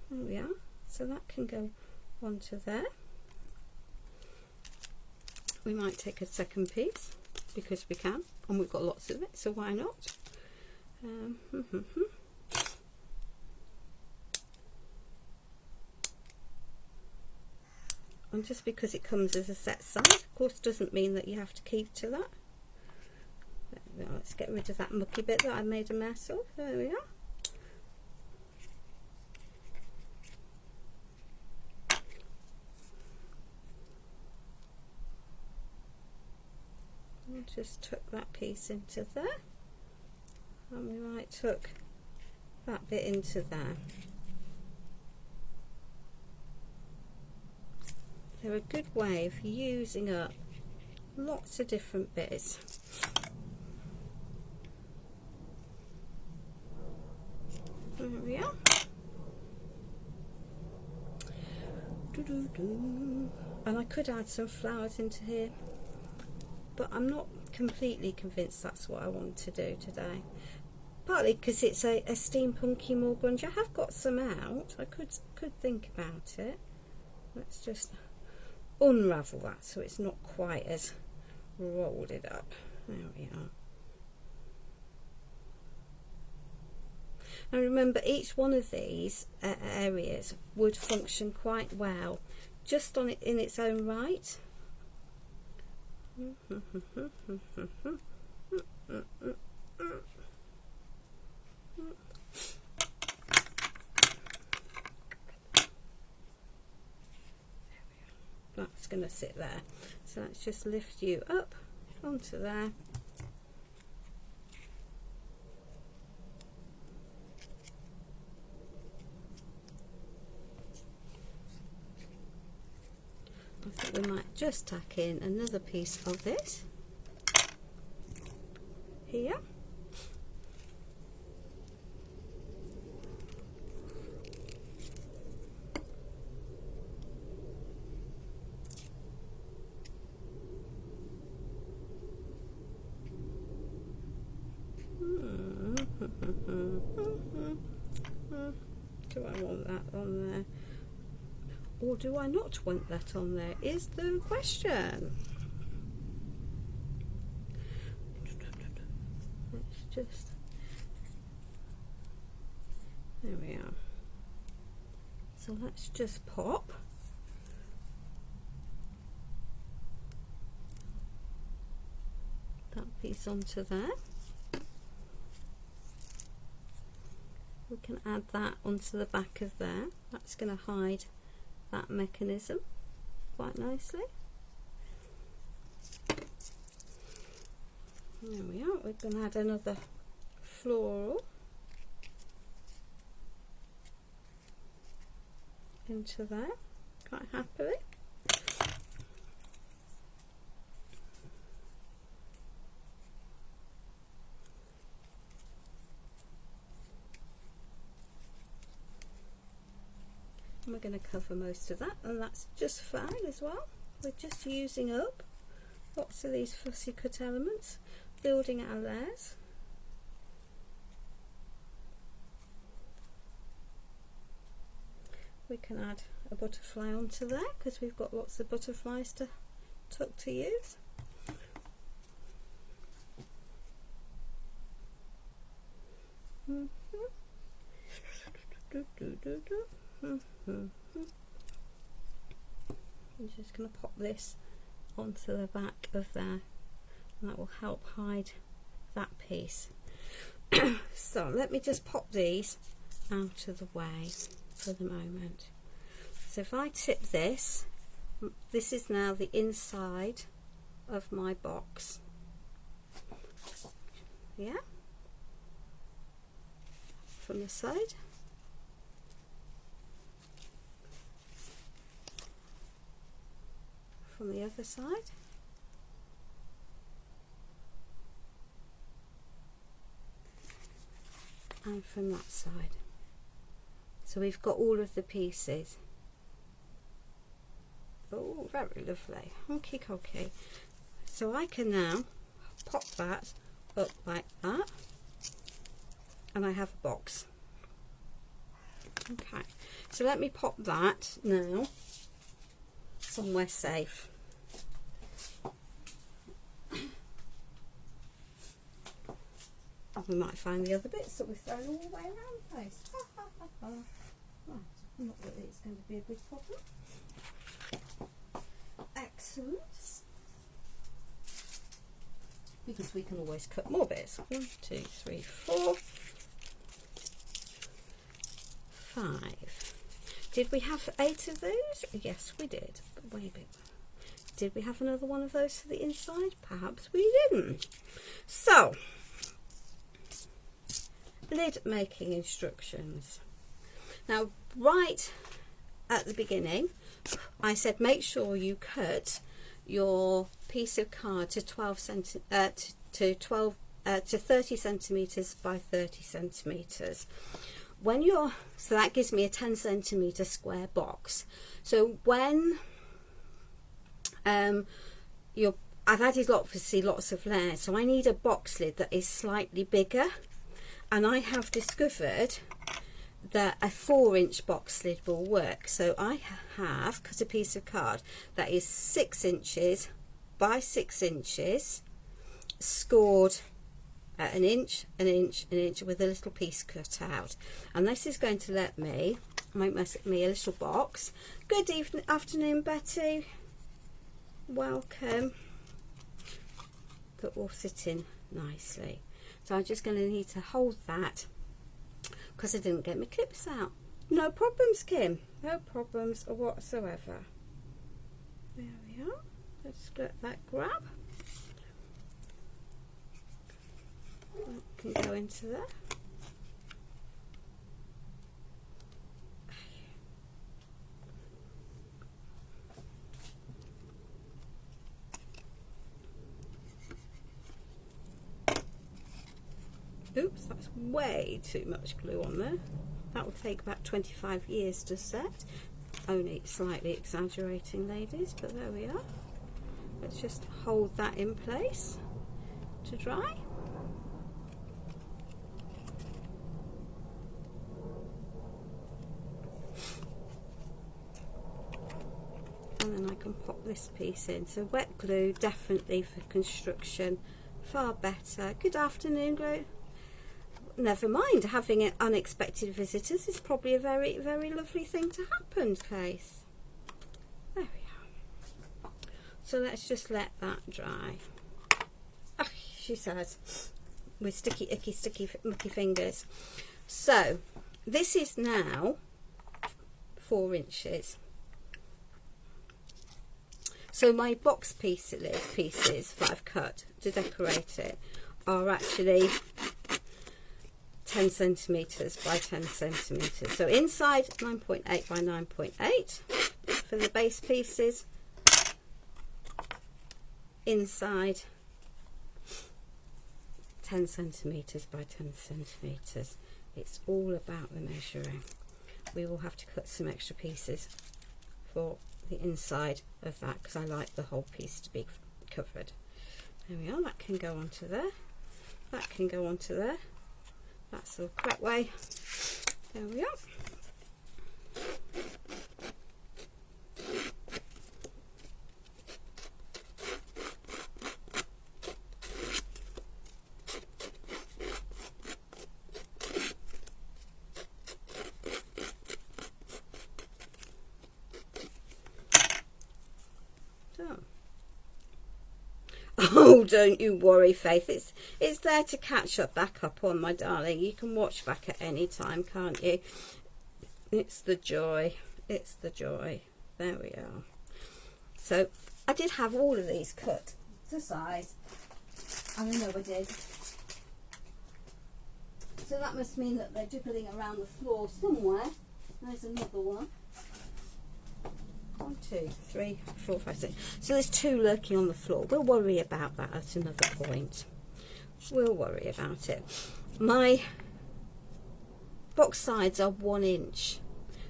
There we are. So that can go onto there. We might take a second piece because we can, and we've got lots of it, so why not? And just because it comes as a set size, of course, doesn't mean that you have to keep to that. Now let's get rid of that mucky bit that I made a mess of. There we are. We'll just tuck that piece into there, and we might tuck that bit into there. They're a good way of using up lots of different bits. There we are. And I could add some flowers into here, but I'm not completely convinced that's what I want to do today. Partly because it's a steampunky, more grungy. I have got some out. I could think about it. Let's just unravel that so it's not quite as rolled it up. There we are. And remember, each one of these areas would function quite well just on it in its own right. That's going to sit there. So let's just lift you up onto there. I think we might just tack in another piece of this here. Do I want that on there, or do I not want that on there, is the question. Let's just, there we are. So let's just pop that piece onto there. We can add that onto the back of there. That's going to hide that mechanism quite nicely. There we are. We're going to add another floral into there quite happily. And we're going to cover most of that, and that's just fine as well. We're just using up lots of these fussy cut elements, building our layers. We can add a butterfly onto there because we've got lots of butterflies to tuck to use. I'm just going to pop this onto the back of there, and that will help hide that piece. So let me just pop these out of the way for the moment. So if I tip this, this is now the inside of my box. Yeah, from the side. From the other side. and from that side. So we've got all of the pieces. Oh, very lovely. Okay, okay. So I can now pop that up like that, and I have a box. Okay, so let me pop that now somewhere safe. And we might find the other bits that we've thrown all the way around the place. Right, not that it's going to be a big problem. Excellent. Because we can always cut more bits. 1, 2, 3, 4, 5. Did we have 8 of those? Yes, we did. But way big. Did we have another one of those for the inside? Perhaps we didn't. So, lid making instructions. Now, right at the beginning, I said make sure you cut your piece of card to 30 centimeters by 30 centimeters. When you're, so that gives me a 10 centimeter square box. So when I've added obviously lots of layers, so I need a box lid that is slightly bigger, and I have discovered that a 4-inch box lid will work. So I have cut a piece of card that is 6 inches by 6 inches, scored at an inch, an inch, an inch, with a little piece cut out, and this is going to let me make me a little box. Good afternoon, Betty. Welcome. That will sit in nicely. So I'm just going to need to hold that because I didn't get my clips out. No problems, Kim. No problems whatsoever. There we are. Let's let that grab. That can go into there. Oops, that's way too much glue on there. That will take about 25 years to set. Only slightly exaggerating, ladies, but there we are. Let's just hold that in place to dry. And then I can pop this piece in. So wet glue, definitely for construction, far better. Good afternoon, glue. Never mind, having unexpected visitors is probably a very, very lovely thing to happen, Faith. There we are. So let's just let that dry. Oh, she says, with sticky, icky, sticky, mucky fingers. So this is now 4 inches. So my box pieces that I've cut to decorate it are actually 10 centimeters by 10 centimeters. So inside 9.8 by 9.8 for the base pieces, inside 10 centimeters by 10 centimeters. It's all about the measuring. We will have to cut some extra pieces for the inside of that because I like the whole piece to be covered. There we are. That can go onto there. That can go onto there. That's the correct way. There we are. Oh, don't you worry, Faith. It's there to catch up back up on, my darling. You can watch back at any time, can't you? It's the joy. It's the joy. There we are. So I did have all of these cut to size. I know I did. So that must mean that they're jiggling around the floor somewhere. There's another one. 1, 2, 3, 4, 5, 6. So there's 2 lurking on the floor. We'll worry about that at another point. We'll worry about it. My box sides are 1 inch,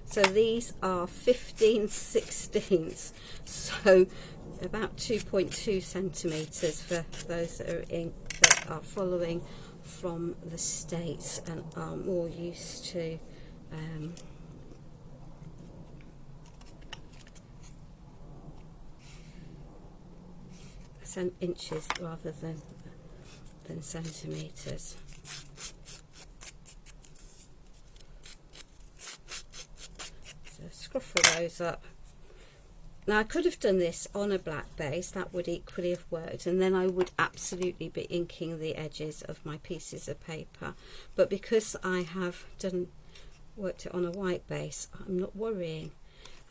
so these are 15/16, so about 2.2 centimeters for those that are following from the States and are more used to inches rather than centimeters. So scruffle those up. Now I could have done this on a black base, that would equally have worked, and then I would absolutely be inking the edges of my pieces of paper, but because I have worked it on a white base, I'm not worrying.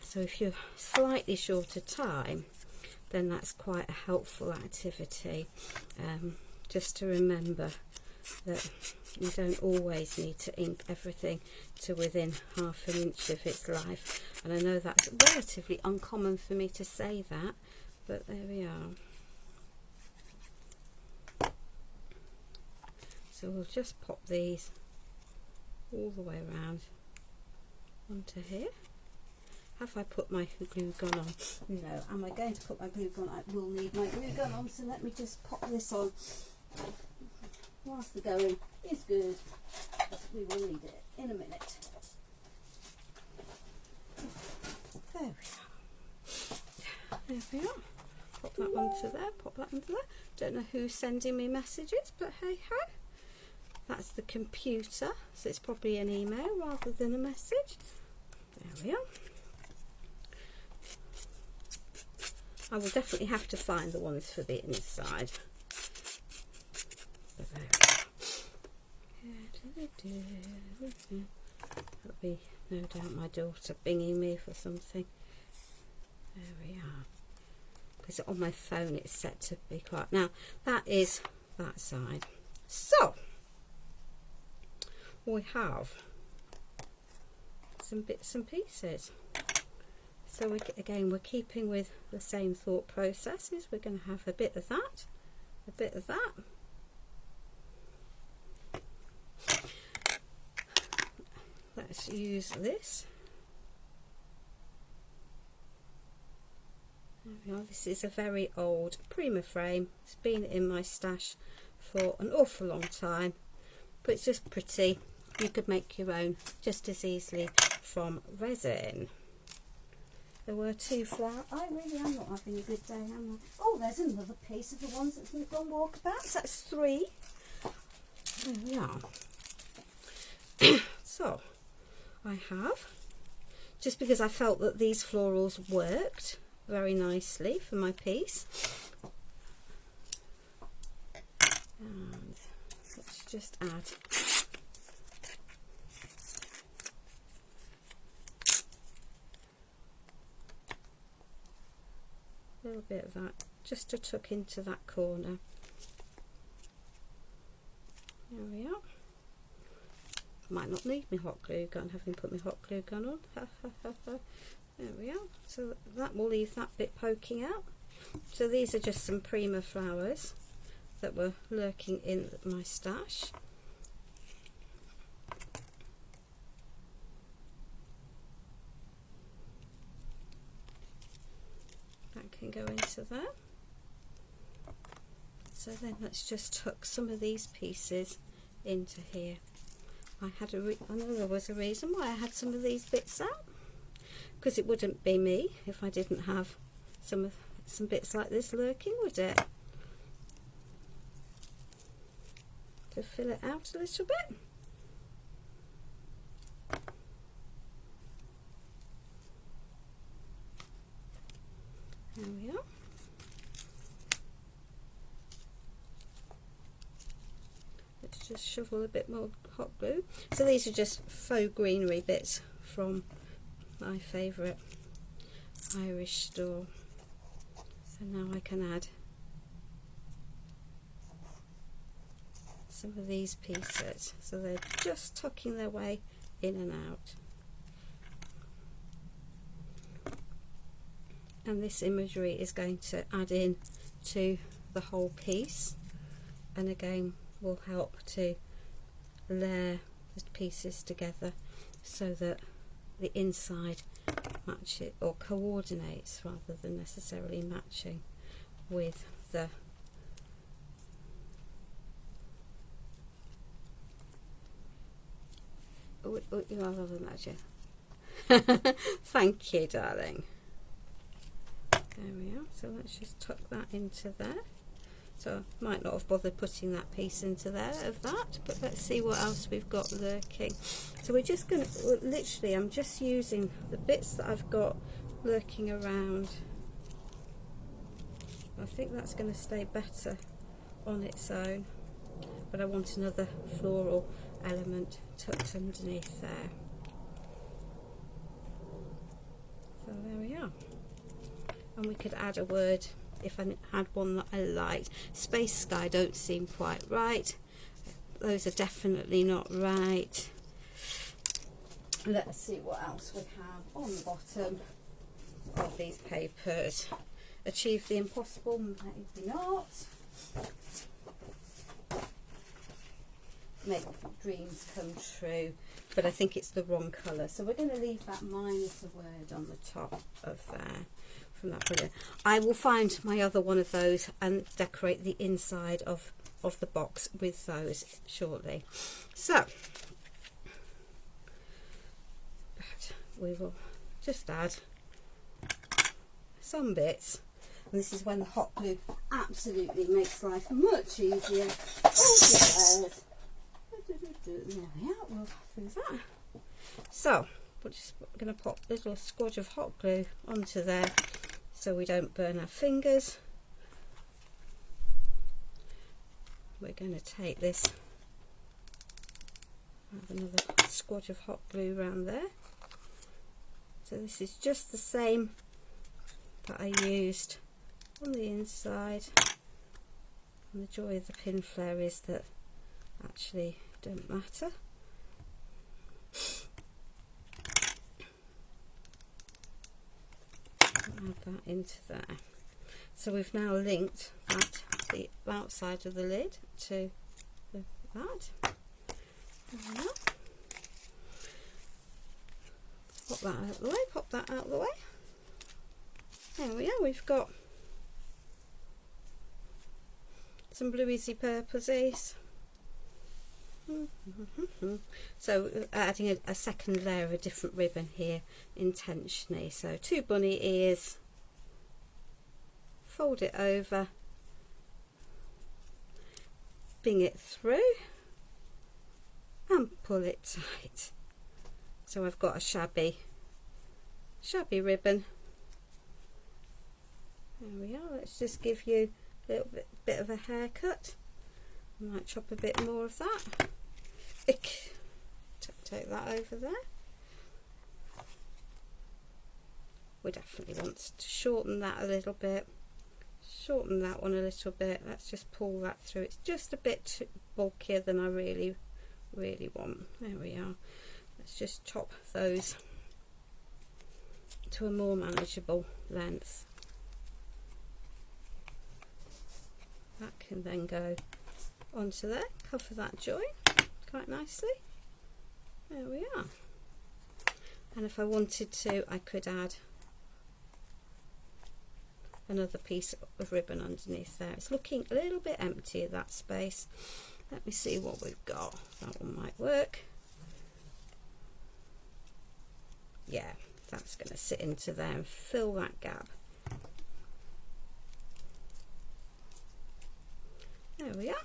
So if you're slightly short of time, then that's quite a helpful activity, just to remember that you don't always need to ink everything to within ½ an inch of its life. And I know that's relatively uncommon for me to say that, but there we are. So we'll just pop these all the way around onto here. Have I put my glue gun on? No. Am I going to put my glue gun on? I will need my glue gun on, so let me just pop this on whilst the going is good. But we will need it in a minute. There we are. Pop that onto there, pop that into there. Don't know who's sending me messages, but hey ho. That's the computer, so it's probably an email rather than a message. There we are. I will definitely have to find the ones for the inside. But there we are. That'll be no doubt my daughter binging me for something. There we are. Because on my phone it's set to be quiet. Now that is that side. So we have some bits and pieces. So we're keeping with the same thought processes. We're going to have a bit of that, a bit of that. Let's use this. There we are. This is a very old Prima frame. It's been in my stash for an awful long time, but it's just pretty. You could make your own just as easily from resin. There were 2 flowers. I really am not having a good day, am I? Oh, there's another piece of the ones that's gone walkabouts. That's 3. There we are. So, I have, just because I felt that these florals worked very nicely for my piece. And let's just add a little bit of that just to tuck into that corner. There we are. Might not need my hot glue gun, having put my hot glue gun on. There we are. So that will leave that bit poking out. So these are just some Prima flowers that were lurking in my stash. That can go into there. So then let's just tuck some of these pieces into here. I know there was a reason why I had some of these bits out, because it wouldn't be me if I didn't have some bits like this lurking, would it? To fill it out a little bit. There we are. Let's just shovel a bit more hot glue. So these are just faux greenery bits from my favourite Irish store. So now I can add some of these pieces. So they're just tucking their way in and out. And this imagery is going to add in to the whole piece, and again will help to layer the pieces together so that the inside matches or coordinates rather than necessarily matching with the you are lovely magic. Thank you, darling. There we are. So let's just tuck that into there. So I might not have bothered putting that piece into there of that, but let's see what else we've got lurking. So we're just going to, literally, I'm just using the bits that I've got lurking around. I think that's going to stay better on its own, but I want another floral element tucked underneath there. So there we are. And we could add a word if I had one that I liked. Space sky don't seem quite right. Those are definitely not right. Let's see what else we have on the bottom of these papers. Achieve the impossible, maybe not. Make dreams come true, but I think it's the wrong colour, so we're going to leave that minus a word on the top of there from that brilliant. I will find my other one of those and decorate the inside of the box with those shortly. So we will just add some bits, and this is when the hot glue absolutely makes life much easier. There we are, we'll do that. So we're just going to pop a little squodge of hot glue onto there so we don't burn our fingers. We're going to take this, have another squodge of hot glue around there. So this is just the same that I used on the inside, and the joy of the pin flare is that actually don't matter. Add that into there. So we've now linked that, the outside of the lid to that. Pop that out of the way, pop that out of the way. There we are, we've got some blueysy purplesies. So adding a second layer of a different ribbon here intentionally. So 2 bunny ears, fold it over, bring it through and pull it tight. So I've got a shabby ribbon. There we are. Let's just give you a little bit of a haircut. I might chop a bit more of that. Take that over there. We definitely want to shorten that a little bit. Shorten that one a little bit. Let's just pull that through. It's just a bit too bulkier than I really want. There we are. Let's just chop those to a more manageable length. That can then go onto there, cover that join quite nicely. There we are. And if I wanted to, I could add another piece of ribbon underneath there. It's looking a little bit empty, that space. Let me see what we've got. That one might work. Yeah, that's going to sit into there and fill that gap. There we are.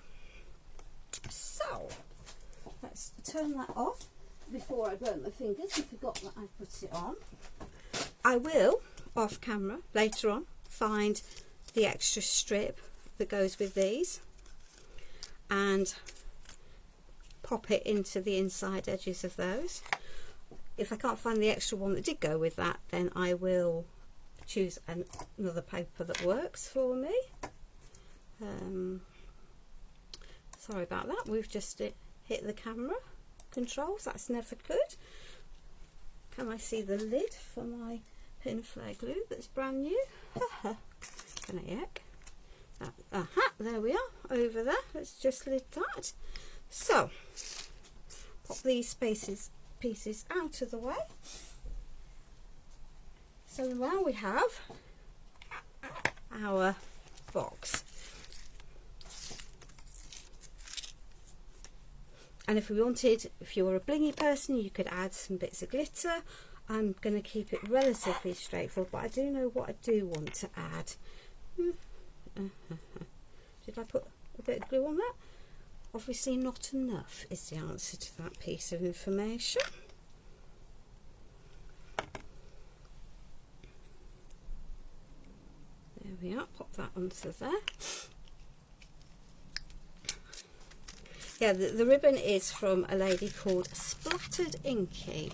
So let's turn that off before I burn my fingers and forgot that I put it on. I will, off camera, later on, find the extra strip that goes with these and pop it into the inside edges of those. If I can't find the extra one that did go with that, then I will choose another paper that works for me. Sorry about that, we've just hit the camera controls, that's never good. Can I see the lid for my pin flare glue that's brand new? Can I yuck? Aha, there we are, over there. Let's just lid that. So pop these pieces out of the way. So now we have our box. And if we wanted, if you were a blingy person, you could add some bits of glitter. I'm going to keep it relatively straightforward, but I do know what I do want to add. Did I put a bit of glue on that? Obviously not enough is the answer to that piece of information. There we are, pop that onto there. Yeah, the ribbon is from a lady called Splattered Inky.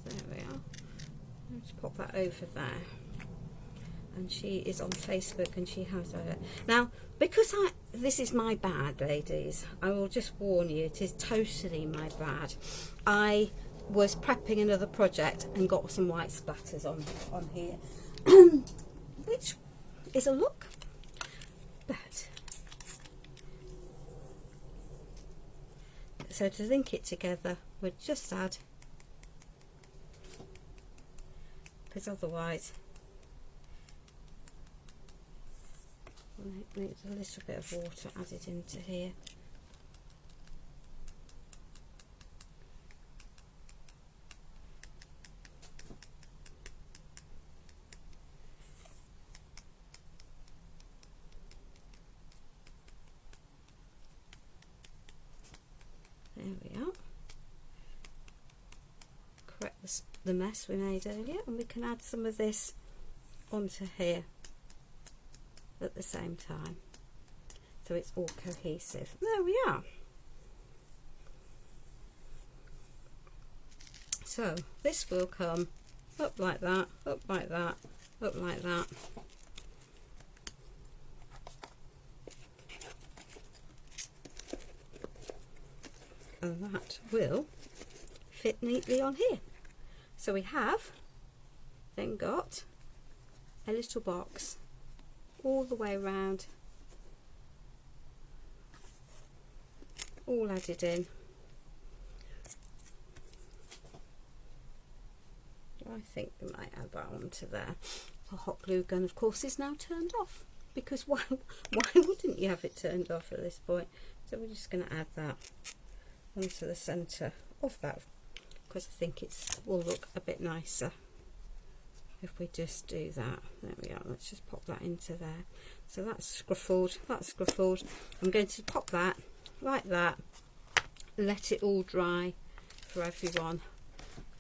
There we are. Let's pop that over there. And she is on Facebook and she has it. Now, because this is my bad, ladies, I will just warn you, it is totally my bad. I was prepping another project and got some white splatters on here, which is a look, but so to link it together, we'll just add, because otherwise it needs a little bit of water added into here. There we are. Correct the mess we made earlier, and we can add some of this onto here at the same time, so it's all cohesive. There we are. So this will come up like that, up like that, up like that. And that will fit neatly on here. So we have then got a little box all the way around, all added in. I think we might add that onto there. The hot glue gun, of course, is now turned off, because why wouldn't you have it turned off at this point? So we're just going to add that onto the centre of that, because I think it will look a bit nicer if we just do that. There we are. Let's just pop that into there. So that's scruffled, that's scruffled. I'm going to pop that like that, let it all dry for everyone.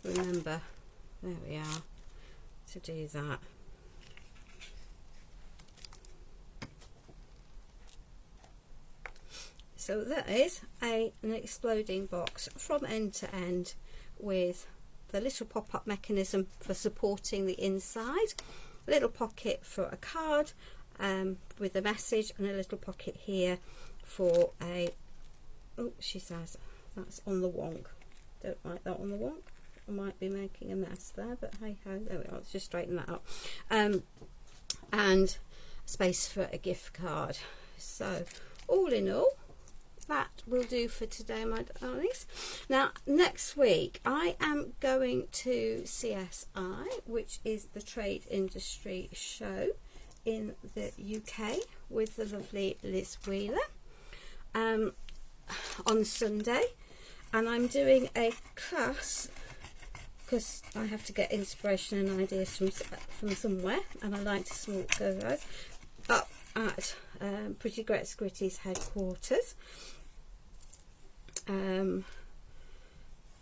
Remember, there we are, to do that. So that is an exploding box from end to end, with the little pop-up mechanism for supporting the inside, a little pocket for a card with a message, and a little pocket here for a, oh, she says that's on the wonk. Don't like that on the wonk. I might be making a mess there, but hey ho, there we are. Let's just straighten that up. And space for a gift card. So all in all, that will do for today, my darlings. Now next week I am going to CSI, which is the trade industry show in the UK, with the lovely Liz Wheeler on Sunday, and I'm doing a class because I have to get inspiration and ideas from somewhere, and I like to go those up at Pretty Gret's Gritty's headquarters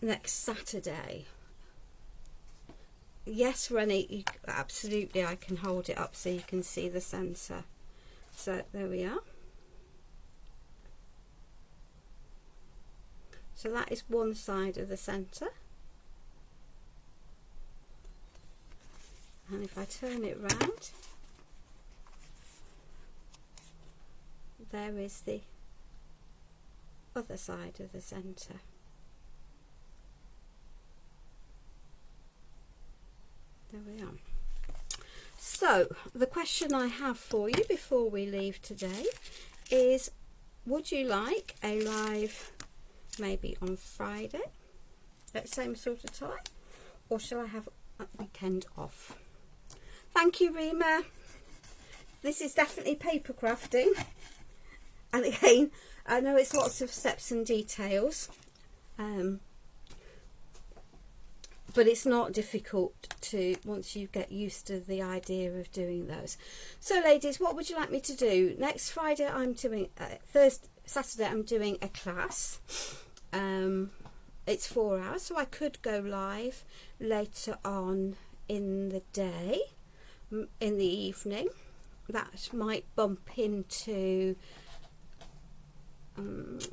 next Saturday. Yes, Rennie, absolutely, I can hold it up so you can see the centre. So there we are. So that is one side of the centre, and if I turn it round, there is the other side of the centre. There we are. So the question I have for you before we leave today is, would you like a live maybe on Friday at the same sort of time, or shall I have a weekend off? Thank you, Rima. This is definitely paper crafting, and again, I know it's lots of steps and details, but it's not difficult to, once you get used to the idea of doing those. So ladies, what would you like me to do? Next Friday I'm doing, Saturday I'm doing a class. It's 4 hours, so I could go live later on in the day, in the evening. That might bump into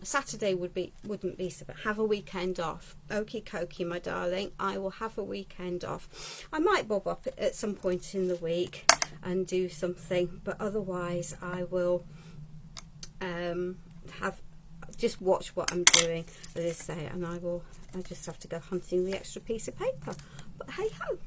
Saturday wouldn't be so bad. Have a weekend off. Okie dokie, my darling, I will have a weekend off. I might bob up at some point in the week and do something, but otherwise I will just watch what I'm doing, as I say, and I just have to go hunting the extra piece of paper. But hey ho.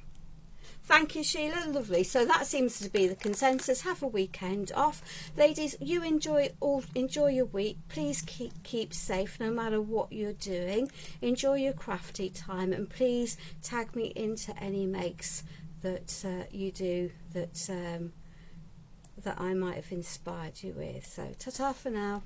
Thank you, Sheila. Lovely. So that seems to be the consensus. Have a weekend off, ladies. You enjoy your week. Please keep safe, no matter what you're doing. Enjoy your crafty time, and please tag me into any makes that you do that I might have inspired you with. So ta-ta for now.